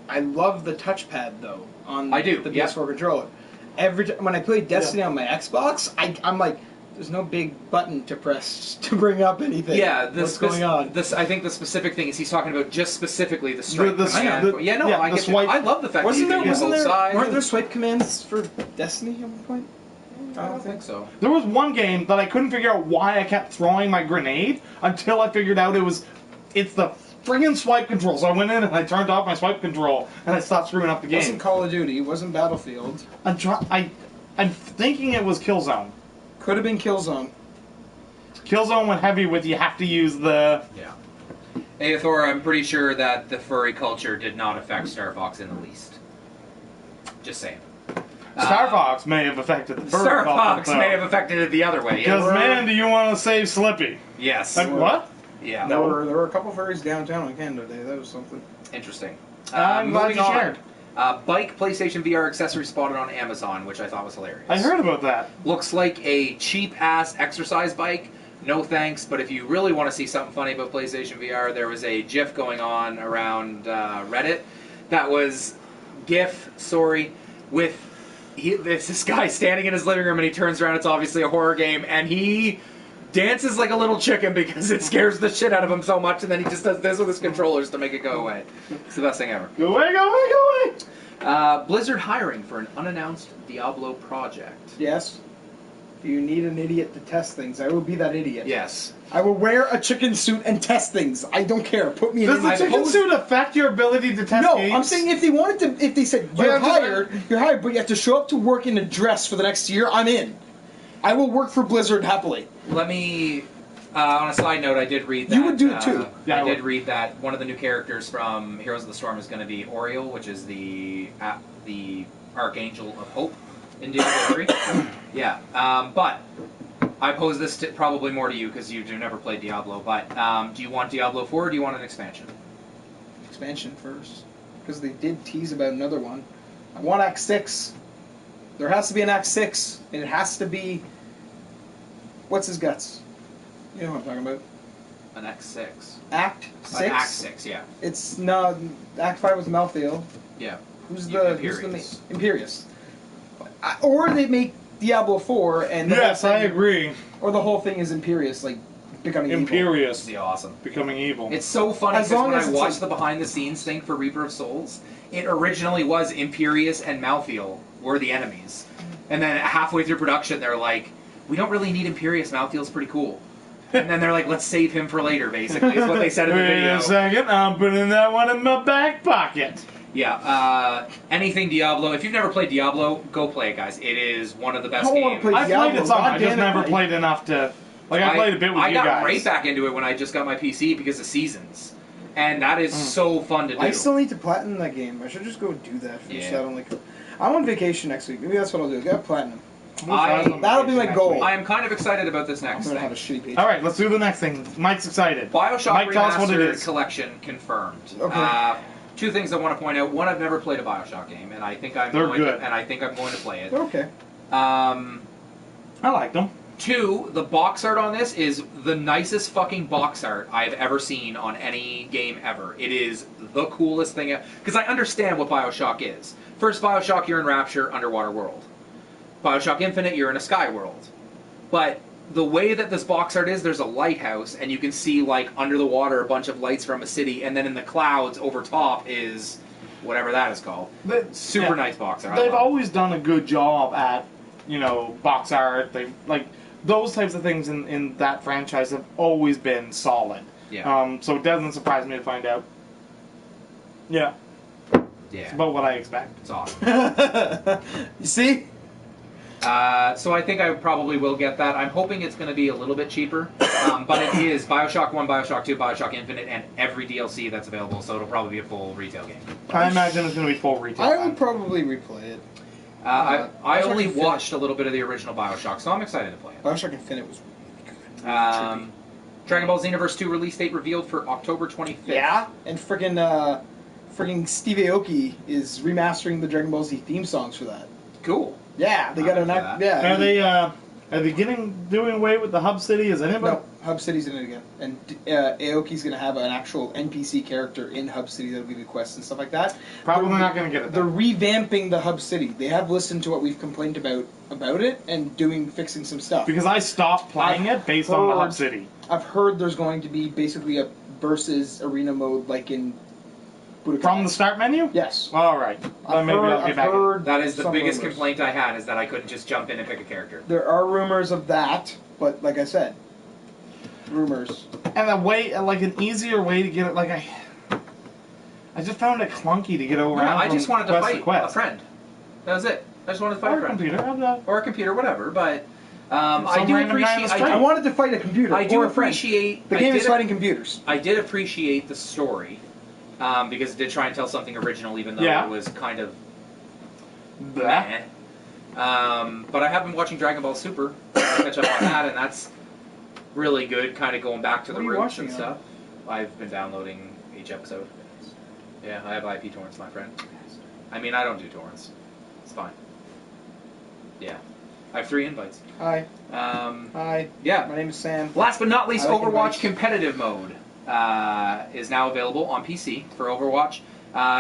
I love the touchpad, though, on I do, the yeah. PS4 controller. Every time when I play Destiny on my Xbox, I'm like, there's no big button to press to bring up anything. Yeah, what's going on? I think the specific thing is he's talking about just specifically the strike The command. I get swipe. I love the fact that you can use both sides. Weren't there swipe commands for Destiny at one point? I don't think so. There was one game that I couldn't figure out why I kept throwing my grenade until I figured out it's the friggin' swipe control. So I went in and I turned off my swipe control and I stopped screwing up the It game. wasn't Call of Duty. It wasn't Battlefield. I'm thinking it was Killzone. Could have been Killzone. Killzone went heavy with you have to use the... Yeah. Aethor, I'm pretty sure that the furry culture did not affect Star Fox in the least. Just saying. Star Fox may have affected the furry Star culture, Fox may have affected it the other way. Because, man, do you want to save Slippy? Yes. Like, what? Yeah. There were a couple furries downtown in Canada today. That was something. Interesting. I'm glad moving you on. shared. Bike PlayStation VR accessory spotted on Amazon, which I thought was hilarious. I heard about that. Looks like a cheap-ass exercise bike. No thanks, but if you really want to see something funny about PlayStation VR, there was a GIF going on around Reddit that was with this guy standing in his living room and he turns around, it's obviously a horror game, and he dances like a little chicken because it scares the shit out of him so much, and then he just does this with his controllers to make it go away. It's the best thing ever. Go away, go away, go away! Blizzard hiring for an unannounced Diablo project. Yes. Do you need an idiot to test things? I will be that idiot. Yes. I will wear a chicken suit and test things. I don't care. Put me in. Does the chicken suit affect your ability to test games? No, I'm saying if they said you're hired, but you have to show up to work in a dress for the next year, I'm in. I will work for Blizzard happily. Let me, on a side note, I did read that. You would do it too. I did read that one of the new characters from Heroes of the Storm is going to be Oriel, which is the Archangel of Hope in Diablo 3. Yeah, but I pose this probably more to you because you never played Diablo, but do you want Diablo 4 or do you want an expansion? Expansion first. Because they did tease about another one. I want Act 6. There has to be an Act 6, and it has to be... What's his guts? You know what I'm talking about. An Act 6. Act 6? An Act 6, yeah. It's... No, Act 5 was Malthael. Yeah. Who's the Imperius. Imperius. Or they make Diablo 4 and... Yes, I agree. Or the whole thing is Imperius, like, becoming Imperius. It'd be awesome. Becoming evil. It's so funny As because long when as I it's watched like- the behind-the-scenes thing for Reaper of Souls, it originally was Imperius and Malthael were the enemies. And then halfway through production, they're like, we don't really need Imperius, Malthael's pretty cool. And then they're like, let's save him for later, basically, is what they said in the video. Wait a second, I'm putting that one in my back pocket. Yeah, anything Diablo. If you've never played Diablo, go play it, guys. It is one of the best I don't wanna games. play I played it some, I God just damn it, never Mike. played enough to... Like, I played a bit with you guys. I got right back into it when I just got my PC because of Seasons. And that is so fun to do. I still need to platinum that game. I should just go do that. Finish that on like... I'm on vacation next week. Maybe that's what I'll do. Get platinum. That'll be my goal. I am kind of excited about this I'm next gonna thing. have a shitty page. Alright, let's do the next thing. Mike's excited. Bioshock Mike, tell us what it Remastered is. Collection confirmed. Okay. Two things I want to point out. One, I've never played a Bioshock game, and I think I'm They're going good. to, and I think I'm going to play it. Okay. I like them. Two, the box art on this is the nicest fucking box art I've ever seen on any game ever. It is the coolest thing, because I understand what Bioshock is. First Bioshock, you're in Rapture, underwater world. Bioshock Infinite, you're in a sky world. But the way that this box art is, there's a lighthouse, and you can see, like, under the water a bunch of lights from a city, and then in the clouds over top is whatever that is called. Super nice box art. They've always done a good job at, box art. They those types of things in that franchise have always been solid. Yeah. So it doesn't surprise me to find out. Yeah. Yeah. It's about what I expect. It's awesome. You see? So I think I probably will get that. I'm hoping it's going to be a little bit cheaper, but it is Bioshock 1, Bioshock 2, Bioshock Infinite, and every DLC that's available, so it'll probably be a full retail game. I imagine it's going to be full retail. I would probably replay it. I Bioshock only Infinite. watched a little bit of the original Bioshock, so I'm excited to play it. Bioshock Infinite was really good. Dragon Ball Xenoverse 2 release date revealed for October 25th. Yeah, and friggin' Steve Aoki is remastering the Dragon Ball Z theme songs for that. Cool. Yeah, they got I'm an into act. that. Yeah, Are they Are they doing away with the hub city? Is anybody? No, Hub City's in it again, and Aoki's going to have an actual NPC character in Hub City that'll give you quests and stuff like that. Probably not going to get it. They're revamping the Hub City. They have listened to what we've complained about it and fixing some stuff. Because I stopped playing it based on the hub city. I've heard there's going to be basically a versus arena mode like in Budokai. From the start menu? Yes. All right. Then maybe I'll get back in. That is the some biggest rumors. complaint I had, is that I couldn't just jump in and pick a character. There are rumors of that, but like I said, rumors. And a way, like an easier way to get it, like I just found it clunky to get around. No, I just wanted to fight quest. a friend. That was it. I just wanted to fight Or a a friend. computer. Or a computer, whatever. But I Some do random guy on the appreciate. street. I wanted to fight a computer. I do or a friend. appreciate. The game is fighting computers. I did appreciate the story, because it did try and tell something original, even though Yeah. it was kind of Blah. meh. But I have been watching Dragon Ball Super to catch up on that, and that's really good. Kind of going back to the What are you roots watching and on? stuff. I've been downloading each episode. Yeah, I have IP torrents, my friend. I mean, I don't do torrents. It's fine. Yeah, I have 3 invites. Hi. Um, Hi. yeah. My name is Sam. Last but not least, I like Overwatch invites. competitive mode is now available on PC for Overwatch.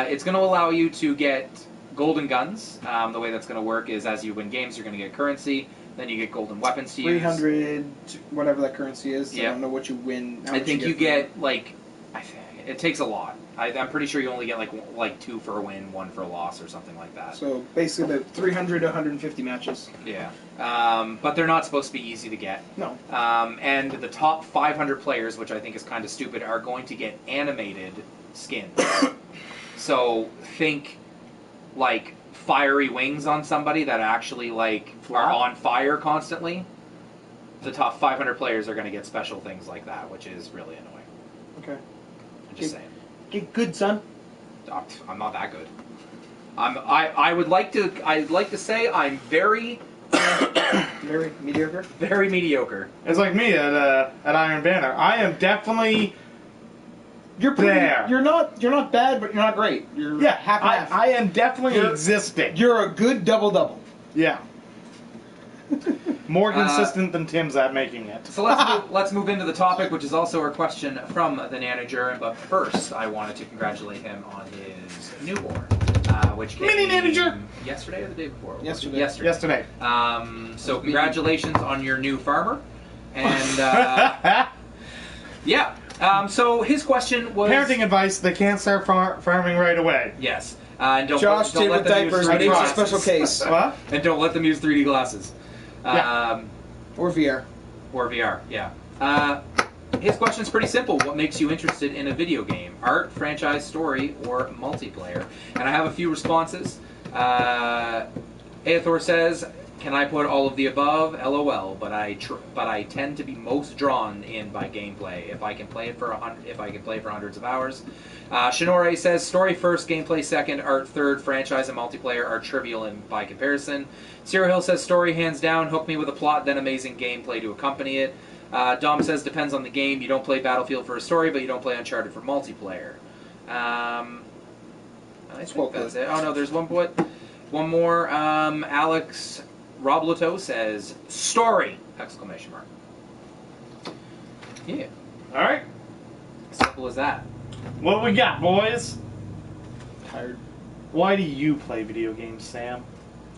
It's going to allow you to get golden guns. The way that's going to work is as you win games, you're going to get currency. Then you get golden weapons to use. 300, whatever that currency is. Yeah. I don't know what you win. how I much think you for get like, it takes a lot. I'm pretty sure you only get like 2 for a win, 1 for a loss, or something like that. So basically about 300 to 150 matches. Yeah, but they're not supposed to be easy to get. No. And the top 500 players, which I think is kind of stupid, are going to get animated skins. So think like fiery wings on somebody that actually like are on fire constantly. The top 500 players are going to get special things like that, which is really annoying. Okay. I'm just saying. Get good, son. I'm not that good. I'd like to say I'm very Very mediocre. very mediocre. It's like me at Iron Banner. I am definitely You're pretty, there. You're not bad, but you're not great. You're half and half. I am definitely You're- existing. You're a good double. Yeah. More consistent than Tim's at making it. So let's move into the topic, which is also a question from the Nanager. But first, I wanted to congratulate him on his newborn, which came Mini Nanager! yesterday or the day before. Yesterday. Yesterday. So congratulations on your new farmer, and yeah. So his question was Parenting advice: they can't start farming right away. yes, and don't Josh don't did let with them use diapers. 3D Makes a glasses. special case. What? And don't let them use 3D glasses. Yeah. Or VR. Or VR, yeah. His question's pretty simple. What makes you interested in a video game? Art, franchise, story, or multiplayer? And I have a few responses. Aethor says, "Can I put all of the above? LOL. But I tend to be most drawn in by gameplay. If I can play it for hundreds of hours." Shinore says, "Story first, gameplay second, art third, franchise and multiplayer are trivial by comparison." Zero Hill says, "Story hands down, hook me with a plot, then amazing gameplay to accompany it." Dom says, "Depends on the game. You don't play Battlefield for a story, but you don't play Uncharted for multiplayer." I think that's it. Oh no, there's one more. Alex Robleto says, "Story!" Exclamation mark. Yeah, All right. simple as that. What we got, boys? Tired. Why do you play video games, Sam?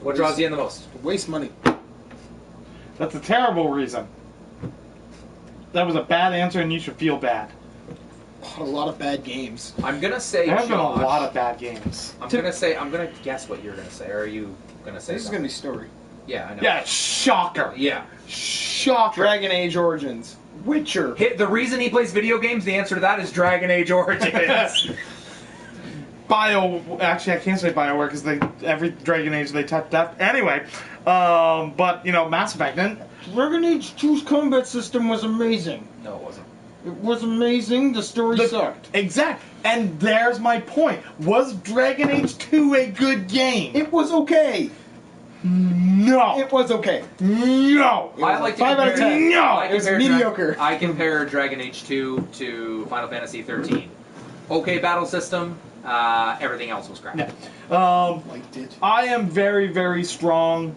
What draws you in the most? Waste money. That's a terrible reason. That was a bad answer, and you should feel bad. A lot of bad games. I'm gonna say There have been a Josh. lot of bad games. I'm gonna guess what you're gonna say. Or are you gonna say This is something? gonna be story. Yeah, I know. Yeah, shocker. Yeah. Shocker. Dragon Age Origins. Witcher. The reason he plays video games, the answer to that is Dragon Age Origins. Actually, I can't say BioWare because every Dragon Age they touched up. Anyway, but Mass Effect. Then Dragon Age 2's combat system was amazing. No, it wasn't. It was amazing. The story sucked. Exact. And there's my point. Was Dragon Age 2 a good game? It was okay. No. It was okay. No. It was I like to 5 out of compare- 10. No. I It was compare mediocre. I compare Dragon Age 2 to Final Fantasy 13. Okay battle system, everything else was crap. Yeah. Liked it. I am very, very strong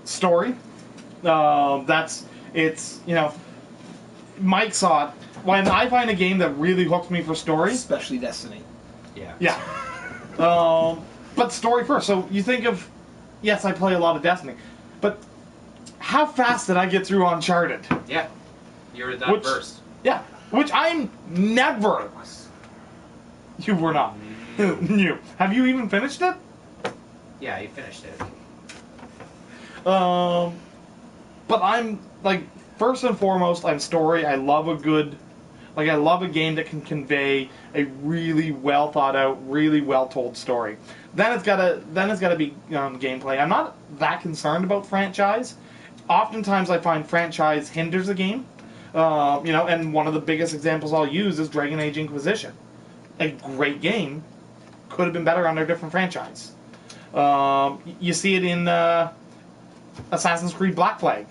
story. It's Mike saw it. When I find a game that really hooks me for story, Especially Destiny. yeah. But story first. So you think of, yes, I play a lot of Destiny, but how fast did I get through Uncharted? Yeah. You're that first. Yeah, which I'm never. You were not. You. Have you even finished it? Yeah, you finished it. But I'm like, first and foremost, I'm story. I love a game that can convey a really well thought out, really well told story. Then it's gotta be gameplay. I'm not that concerned about franchise. Oftentimes, I find franchise hinders a game. And one of the biggest examples I'll use is Dragon Age Inquisition. A great game, could have been better under a different franchise. You see it in Assassin's Creed Black Flag.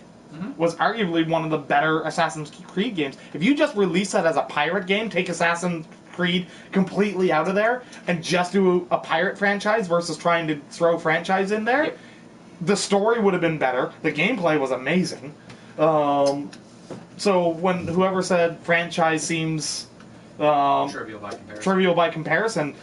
Was arguably one of the better Assassin's Creed games. If you just release that as a pirate game, take Assassin's Creed completely out of there, and just do a pirate franchise versus trying to throw franchise in there, the story would have been better. The gameplay was amazing. So when whoever said franchise seems trivial by comparison,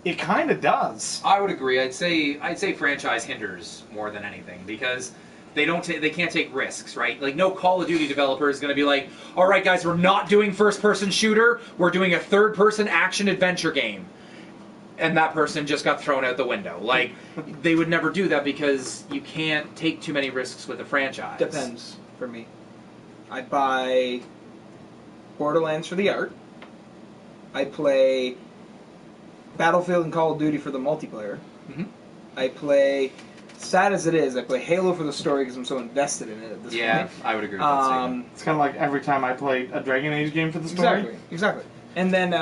it kind of does. I would agree. I'd say franchise hinders more than anything because they can't take risks, right? Like no Call of Duty developer is going to be like, all right, guys, we're not doing first-person shooter. We're doing a third-person action adventure game, and that person just got thrown out the window. Like they would never do that because you can't take too many risks with a franchise. Depends for me. I buy Borderlands for the art. I play Battlefield and Call of Duty for the multiplayer. Mm-hmm. I play, sad as it is, I play Halo for the story because I'm so invested in it at this point. Yeah, I would agree with that statement. It's kind of like every time I play a Dragon Age game for the story. Exactly. And then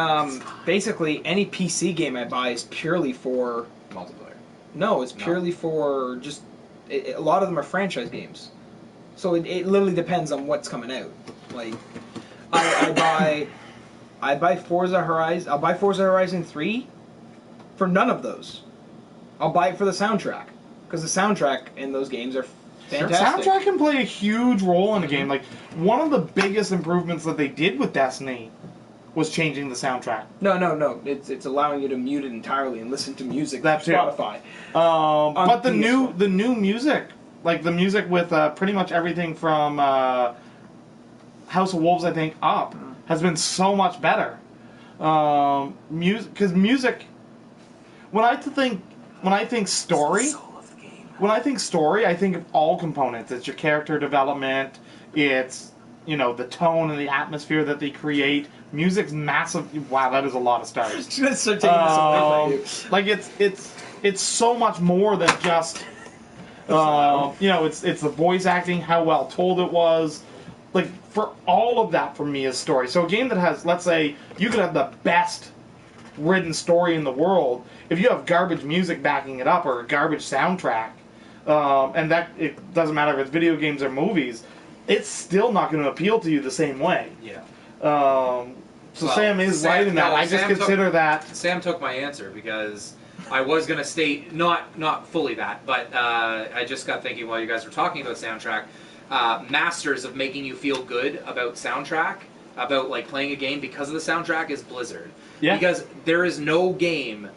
basically any PC game I buy is purely for Multiplayer. No, it's purely for just a lot of them are franchise games. So it literally depends on what's coming out. Like I buy Forza Horizon. I'll buy Forza Horizon 3 for none of those. I'll buy it for the soundtrack because the soundtrack in those games are fantastic. Soundtrack can play a huge role in a game. Like one of the biggest improvements that they did with Destiny was changing the soundtrack. No. It's allowing you to mute it entirely and listen to music. That too. Spotify. But the new music, like the music with pretty much everything from House of Wolves, I think, up, has been so much better. Because music, when I think story, I think of all components. It's your character development. It's the tone and the atmosphere that they create. Music's massive. Wow, that is a lot of stars. Just start taking this away from you. Like it's so much more than just. It's the voice acting, how well told it was. Like, for all of that, for me, is story. So a game that has, let's say, you could have the best written story in the world. If you have garbage music backing it up or a garbage soundtrack, and that it doesn't matter if it's video games or movies, it's still not going to appeal to you the same way. Yeah. Sam is right in that. I just consider that. Sam took my answer because I was going to state not fully that, but I just got thinking while you guys were talking about soundtrack. Masters of making you feel good about soundtrack, about like playing a game because of the soundtrack is Blizzard. Yeah. Because there is no game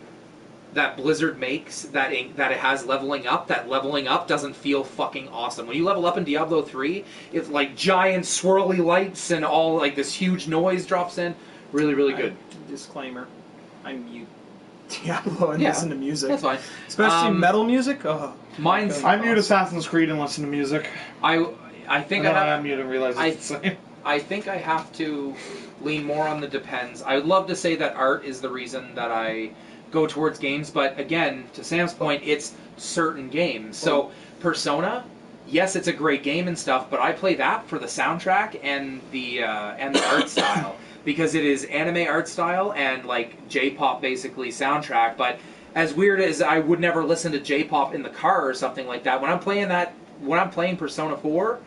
that Blizzard makes that it has leveling up. That leveling up doesn't feel fucking awesome. When you level up in Diablo 3, it's like giant swirly lights and all like this huge noise drops in. Really, really good. Disclaimer: I mute Diablo and listen to music. That's fine. Especially metal music. Oh, I mute Assassin's Creed and listen to music. I think I mute and realize it's the same. I think I have to lean more on the depends. I would love to say that art is the reason that I go towards games, but again, to Sam's point, it's certain games. So Persona, yes, it's a great game and stuff, but I play that for the soundtrack and the art style because it is anime art style and like J-pop basically soundtrack. But as weird as I would never listen to J-pop in the car or something like that, when I'm playing Persona 4,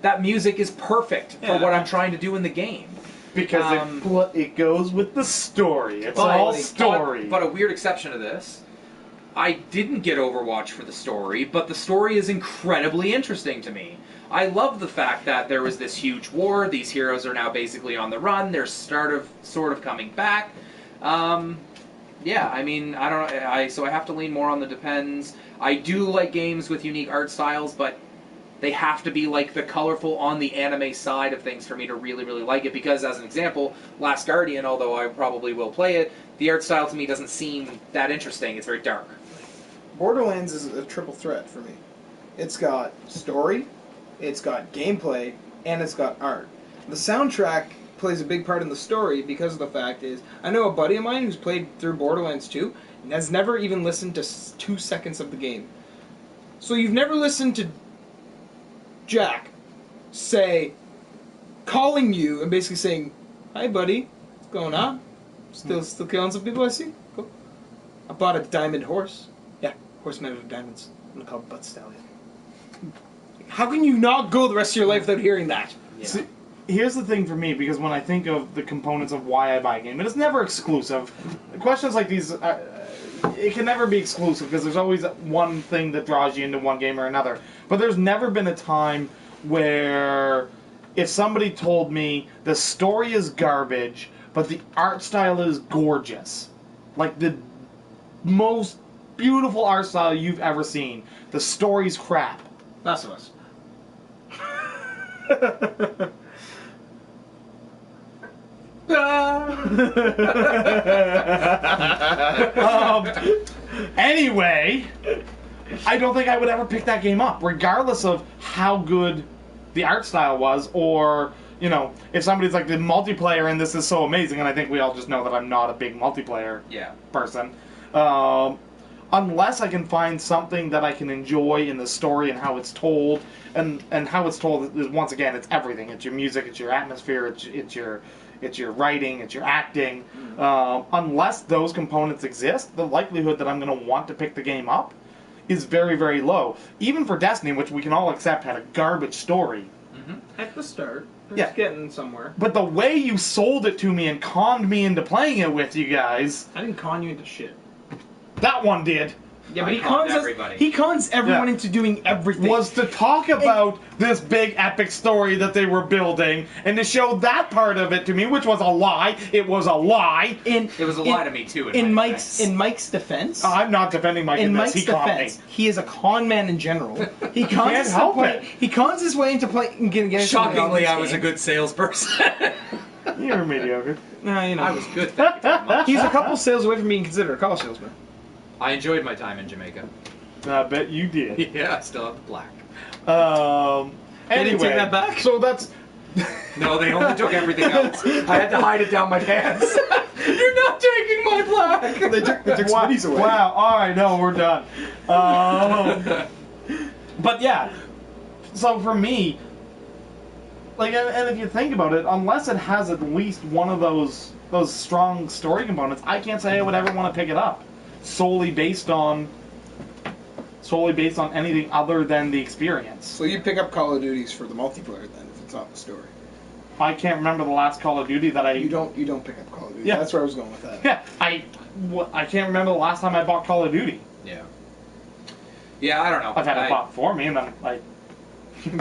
that music is perfect for what I'm trying to do in the game. Because it goes with the story. It's all story. But a weird exception to this, I didn't get Overwatch for the story, but the story is incredibly interesting to me. I love the fact that there was this huge war. These heroes are now basically on the run. They're sort of coming back. Yeah, I mean, I don't know. So I have to lean more on the depends. I do like games with unique art styles, but they have to be like the colorful on the anime side of things for me to really, really like it. Because, as an example, Last Guardian, although I probably will play it, the art style to me doesn't seem that interesting. It's very dark. Borderlands is a triple threat for me. It's got story, it's got gameplay, and it's got art. The soundtrack plays a big part in the story because of the fact is, I know a buddy of mine who's played through Borderlands 2 and has never even listened to 2 seconds of the game. So you've never listened to Jack say, calling you and basically saying, "Hi buddy, what's going on? Still killing some people I see? Cool. I bought a diamond horse. Yeah, horse made of diamonds. I'm gonna call it Butt Stallion." How can you not go the rest of your life without hearing that? Yeah. See, here's the thing for me, because when I think of the components of why I buy a game, it is never exclusive. Questions like these, it can never be exclusive, because there's always one thing that draws you into one game or another. But there's never been a time where if somebody told me the story is garbage, but the art style is gorgeous, like the most beautiful art style you've ever seen, the story's crap. Last of Us. Anyway, I don't think I would ever pick that game up, regardless of how good the art style was, or, you know, if somebody's like, the multiplayer in this is so amazing, and I think we all just know that I'm not a big multiplayer person. Unless I can find something that I can enjoy in the story and how it's told, and how it's told is, once again, it's everything. It's your music, it's your atmosphere, it's your writing, it's your acting. Unless those components exist, the likelihood that I'm going to want to pick the game up is very, very low. Even for Destiny, which we can all accept had a garbage story. At the start. It's Yeah. getting somewhere. But the way you sold it to me and conned me into playing it with you guys, I didn't con you into shit. that one did. Yeah, but I he conned cons us, everybody. he cons everyone Yeah. into doing everything. Was to talk about this big epic story that they were building, and to show that part of it to me, which was a lie. It was a lie. It was a lie to me too. In Mike's defense. I'm not defending Mike in this. Mike's He caught me. defense, he is a con man in general. He cons Can't his help way. it. He cons his way into playing. Shockingly, I was a good salesperson. You were mediocre. No, you know. I was good. Thank you very much. He's a couple sales away from being considered a car salesman. I enjoyed my time in Jamaica. I bet you did. Yeah, I still have the black. They didn't take that back? So that's. No, they only took everything else. I had to hide it down my pants. You're not taking my black. They took Wow, Smitty's away. wow, alright, no, we're done. But yeah, so for me, like, and if you think about it, unless it has at least one of those strong story components, I can't say I would ever want to pick it up solely based on anything other than the experience. So you pick up Call of Duties for the multiplayer then, if it's not the story. I can't remember the last Call of Duty that I. You don't pick up Call of Duty. Yeah. That's where I was going with that. Yeah, I can't remember the last time I bought Call of Duty. Yeah. Yeah, I don't know. I've had it bought for me, and then I.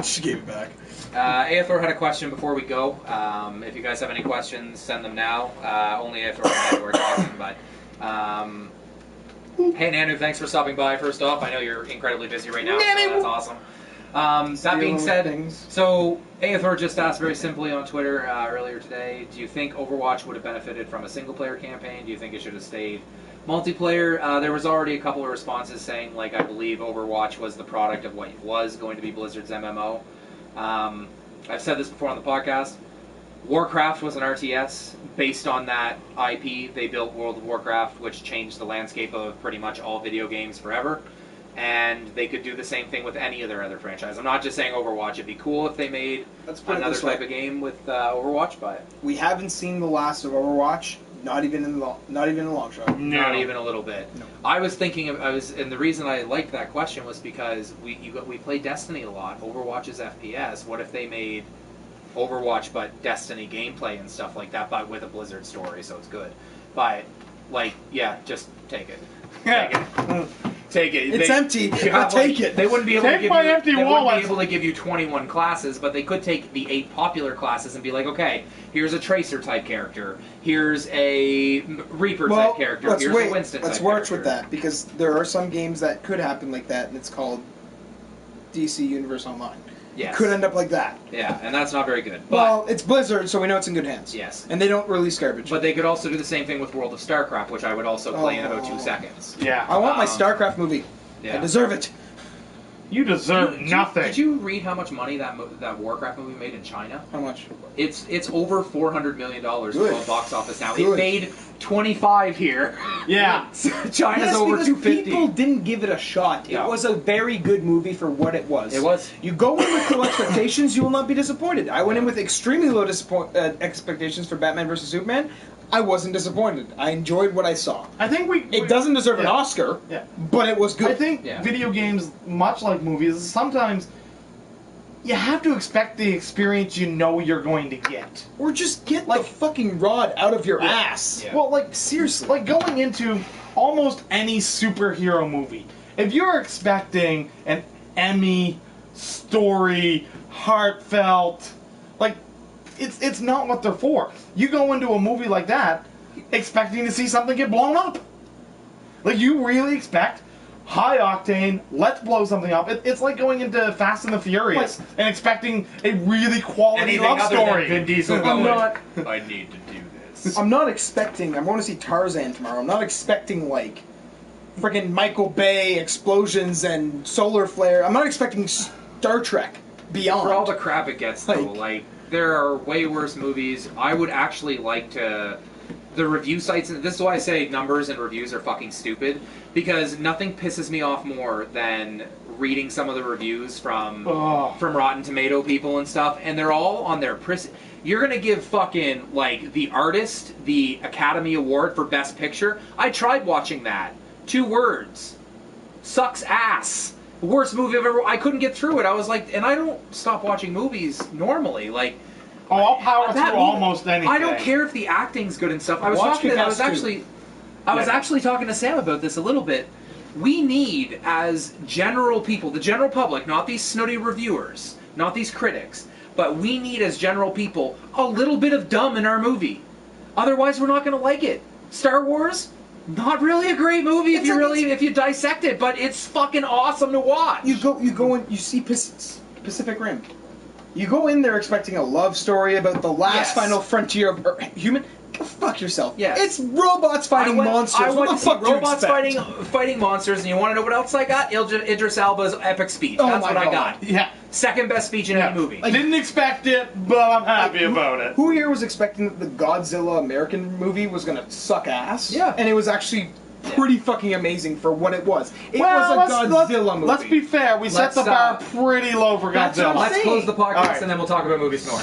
She gave it back. Aethor had a question before we go. If you guys have any questions, send them now. Only Aethor and I were talking, but. Hey Nanu, thanks for stopping by. First off, I know you're incredibly busy right now, so that's awesome. That being said, so Aethor just asked very simply on Twitter earlier today, do you think Overwatch would have benefited from a single-player campaign? Do you think it should have stayed multiplayer? There was already a couple of responses saying, like, I believe Overwatch was the product of what was going to be Blizzard's MMO. I've said this before on the podcast. Warcraft was an RTS. Based on that IP, they built World of Warcraft, which changed the landscape of pretty much all video games forever. And they could do the same thing with any of their other franchise. I'm not just saying Overwatch. It'd be cool if they made another type of game with Overwatch, but we haven't seen the last of Overwatch. Not even in a long shot. No. not even a little bit. No. I was thinking and the reason I liked that question was because we play Destiny a lot. Overwatch is FPS. What if they made Overwatch but Destiny gameplay and stuff like that, but with a Blizzard story, so it's good. But, like, yeah, just take it. Take it. It's empty, but take it. They wouldn't be able to Take give my you. empty They wouldn't wallet. be able to give you 21 classes, but they could take the 8 popular classes and be like, okay, here's a Tracer type character, here's a Reaper type character, here's a Winston let's type watch character. with that, because there are some games that could happen like that, and it's called DC Universe Online. Yes. It could end up like that. Yeah, and that's not very good. But, Well, it's Blizzard, so we know it's in good hands. yes. And they don't release garbage. But they could also do the same thing with World of StarCraft, which I would also play in about 2 seconds. Yeah. I want my Um, StarCraft movie. Yeah. I deserve it. You deserve nothing. Did you read how much money that Warcraft movie made in China? How much? It's over $400 million Good. on box office now. Good. It made 25 here. Yeah. China's Yes, over because 250. people didn't give it a shot. It No. was a very good movie for what it was. It was. You go in with low expectations, you will not be disappointed. I went in with extremely low expectations for Batman vs Superman. I wasn't disappointed. I enjoyed what I saw. I think It doesn't deserve an yeah. Oscar, Yeah. but it was good. I think Yeah. video games, much like movies, sometimes you have to expect the experience you know you're going to get. Or just get the fucking rod out of your ass. Yeah. Well, like, seriously, like going into almost any superhero movie, if you're expecting an Emmy story, heartfelt, like, it's not what they're for. You go into a movie like that expecting to see something get blown up. Like, you really expect high octane, let's blow something up. It's like going into Fast and the Furious and expecting a really quality Anything love other story. than Vin Diesel I'm going, not- I need to do this. I'm not expecting. I'm going to see Tarzan tomorrow. I'm not expecting like freaking Michael Bay explosions and solar flare. I'm not expecting Star Trek Beyond. For all the crap it gets, though, Like- like, there are way worse movies. I would actually like to... The review sites, and this is why I say numbers and reviews are fucking stupid, because nothing pisses me off more than reading some of the reviews from Rotten Tomato people and stuff, and they're all on their... You're gonna give fucking, like, the artist the Academy Award for Best Picture? I tried watching that. 2 words. Sucks ass. Worst movie I've ever... I couldn't get through it. I was like... And I don't stop watching movies normally. Like... Oh, I'll power that through movie- almost anything. I don't care if the acting's good and stuff. I was Watch talking. I was Kick-Ass actually. 2. I was actually talking to Sam about this a little bit. We need, as general people, the general public, not these snooty reviewers, not these critics, but we need, as general people, a little bit of dumb in our movie. Otherwise, we're not going to like it. Star Wars, not really a great movie if you dissect it, but it's fucking awesome to watch. You go in. You see Pacific Rim. You go in there expecting a love story about the last Yes. final frontier of human. Go fuck yourself. Yes. It's robots fighting monsters. I What went the to see fuck do you robots expect? fighting monsters, and you want to know what else I got? Idris Elba's epic speech. Oh That's my what I God. got. Yeah. Second best speech in Yeah. any movie. I didn't expect it, but I'm happy about it. Who here was expecting that the Godzilla American movie was gonna suck ass? Yeah. And it was actually pretty fucking amazing for what it was. It Well, was a Godzilla movie. Let's be fair. We set Let's, the bar pretty low for That's what I'm Godzilla. Let's saying. close the podcast, All right. and then we'll talk about movies more.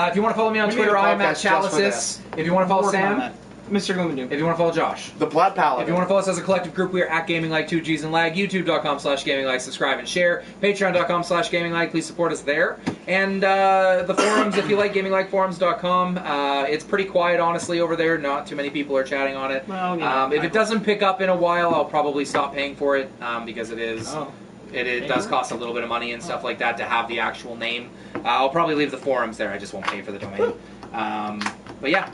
If you want to follow me on We need Twitter, a I am podcast at just for Chalices. this. If you want to follow Working on Sam, that. Mr. Gloomdoom. if you want to follow Josh. The Blood Paladin. If you want to follow us as a collective group, we are at Gaming Like 2Gs and Lag, youtube.com/Gaming Like, subscribe and share, patreon.com/Gaming Like, please support us there. And the forums, if you like GamingLikeForums.com, it's pretty quiet, honestly, over there. Not too many people are chatting on it. Well, you know, if it doesn't pick up in a while, I'll probably stop paying for it, because it is... Oh. It does cost a little bit of money and stuff like that to have the actual name. I'll probably leave the forums there. I just won't pay for the domain. But yeah,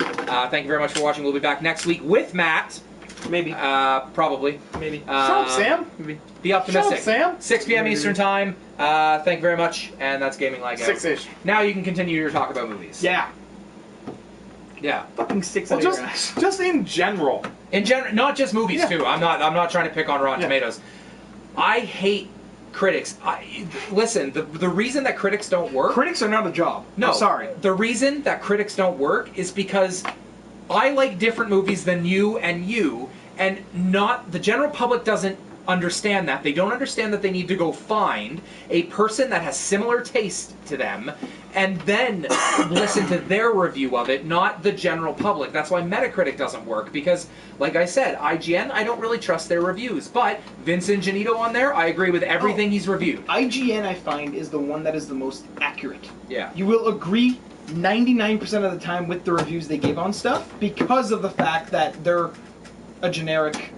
thank you very much for watching. We'll be back next week with Matt. Maybe. Probably. Maybe. Shut up, Sam. Maybe. Be optimistic. Shut up, Sam. 6 p.m. Eastern Time. Thank you very much. And that's Gaming Like Out. 6-ish. Now you can continue your talk about movies. Yeah. Yeah. Fucking sticks Well, out of your ass. just in general. In general, not just movies Yeah. too. I'm not trying to pick on Rotten Yeah. Tomatoes. I hate critics. Listen, the reason that critics don't work. Critics are not a job. No, I'm sorry. The reason that critics don't work is because I like different movies than you, and not the general public doesn't understand that. They don't understand that they need to go find a person that has similar taste to them and then listen to their review of it, not the general public. That's why Metacritic doesn't work, because, like I said, IGN, I don't really trust their reviews. But Vincent Genito on there, I agree with everything he's reviewed. IGN, I find, is the one that is the most accurate. Yeah. You will agree 99% of the time with the reviews they give on stuff because of the fact that they're a generic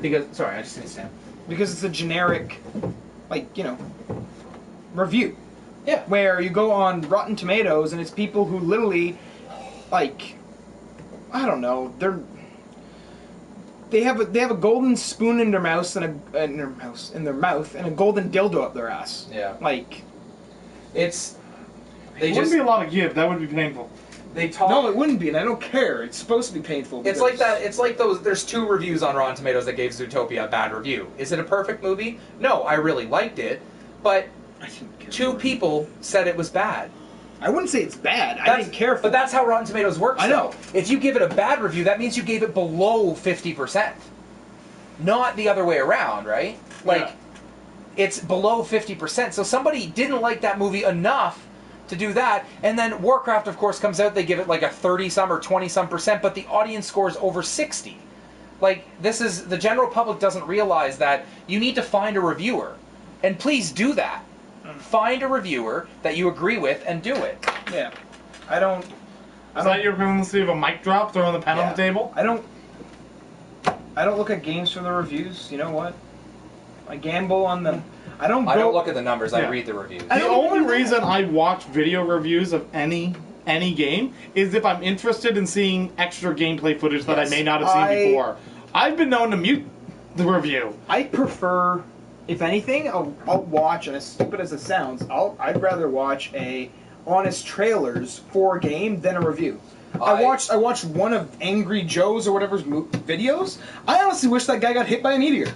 Because sorry, I just need to stand. Because it's a generic, review. Yeah. Where you go on Rotten Tomatoes and it's people who literally, I don't know, they have a golden spoon in their mouth and a golden dildo up their ass. Yeah. It's It wouldn't be a lot of give. That would be painful. They talk. No, it wouldn't be, and I don't care. It's supposed to be painful. It's like that. It's like those. There's 2 reviews on Rotten Tomatoes that gave Zootopia a bad review. Is it a perfect movie? No, I really liked it, but 2 people said it was bad. I wouldn't say it's bad. I didn't care for it. But that's how Rotten Tomatoes works. I know. If you give it a bad review, that means you gave it below 50%. Not the other way around, right? It's below 50%. So somebody didn't like that movie enough to do that, and then Warcraft, of course, comes out. They give it like a 30-some or 20-some%, but the audience scores over 60. The general public doesn't realize that you need to find a reviewer, and please do that. Find a reviewer that you agree with and do it. Yeah, I don't. Is that your equivalency of a mic drop, throwing the pen on the table? I don't look at games for the reviews. You know what? I gamble on them. I don't look at the numbers. I read the reviews. The only reason I watch video reviews of any game is if I'm interested in seeing extra gameplay footage that I may not have seen before. I've been known to mute the review. I prefer, if anything, I'll watch, and as stupid as it sounds, I'd rather watch honest trailers for a game than a review. I watched one of Angry Joe's or whatever's videos. I honestly wish that guy got hit by a meteor.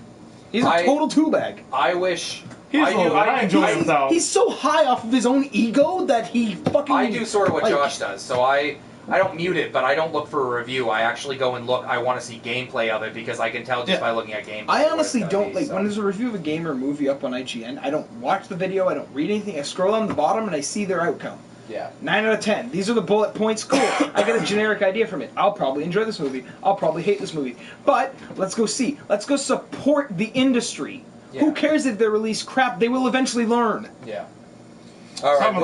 He's a total tool bag. I wish. I enjoy him though. He's so high off of his own ego that he fucking. I do sort of what Josh does. So I don't mute it, but I don't look for a review. I actually go and look. I want to see gameplay of it because I can tell just by looking at gameplay. I honestly don't when there's a review of a game or movie up on IGN. I don't watch the video. I don't read anything. I scroll on the bottom and I see their outcome. Yeah. 9 out of 10. These are the bullet points. Cool. I got a generic idea from it. I'll probably enjoy this movie. I'll probably hate this movie. But let's go see. Let's go support the industry. Yeah. Who cares if they release crap? They will eventually learn. Yeah. All right,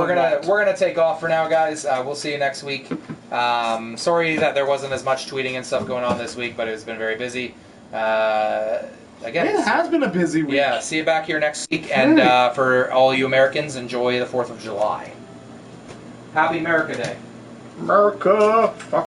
we're gonna take off for now, guys. We'll see you next week. Sorry that there wasn't as much tweeting and stuff going on this week, but it's been very busy. Again, it has been a busy week. Yeah. See you back here next week, and for all you Americans, enjoy the 4th of July. Happy America Day. America.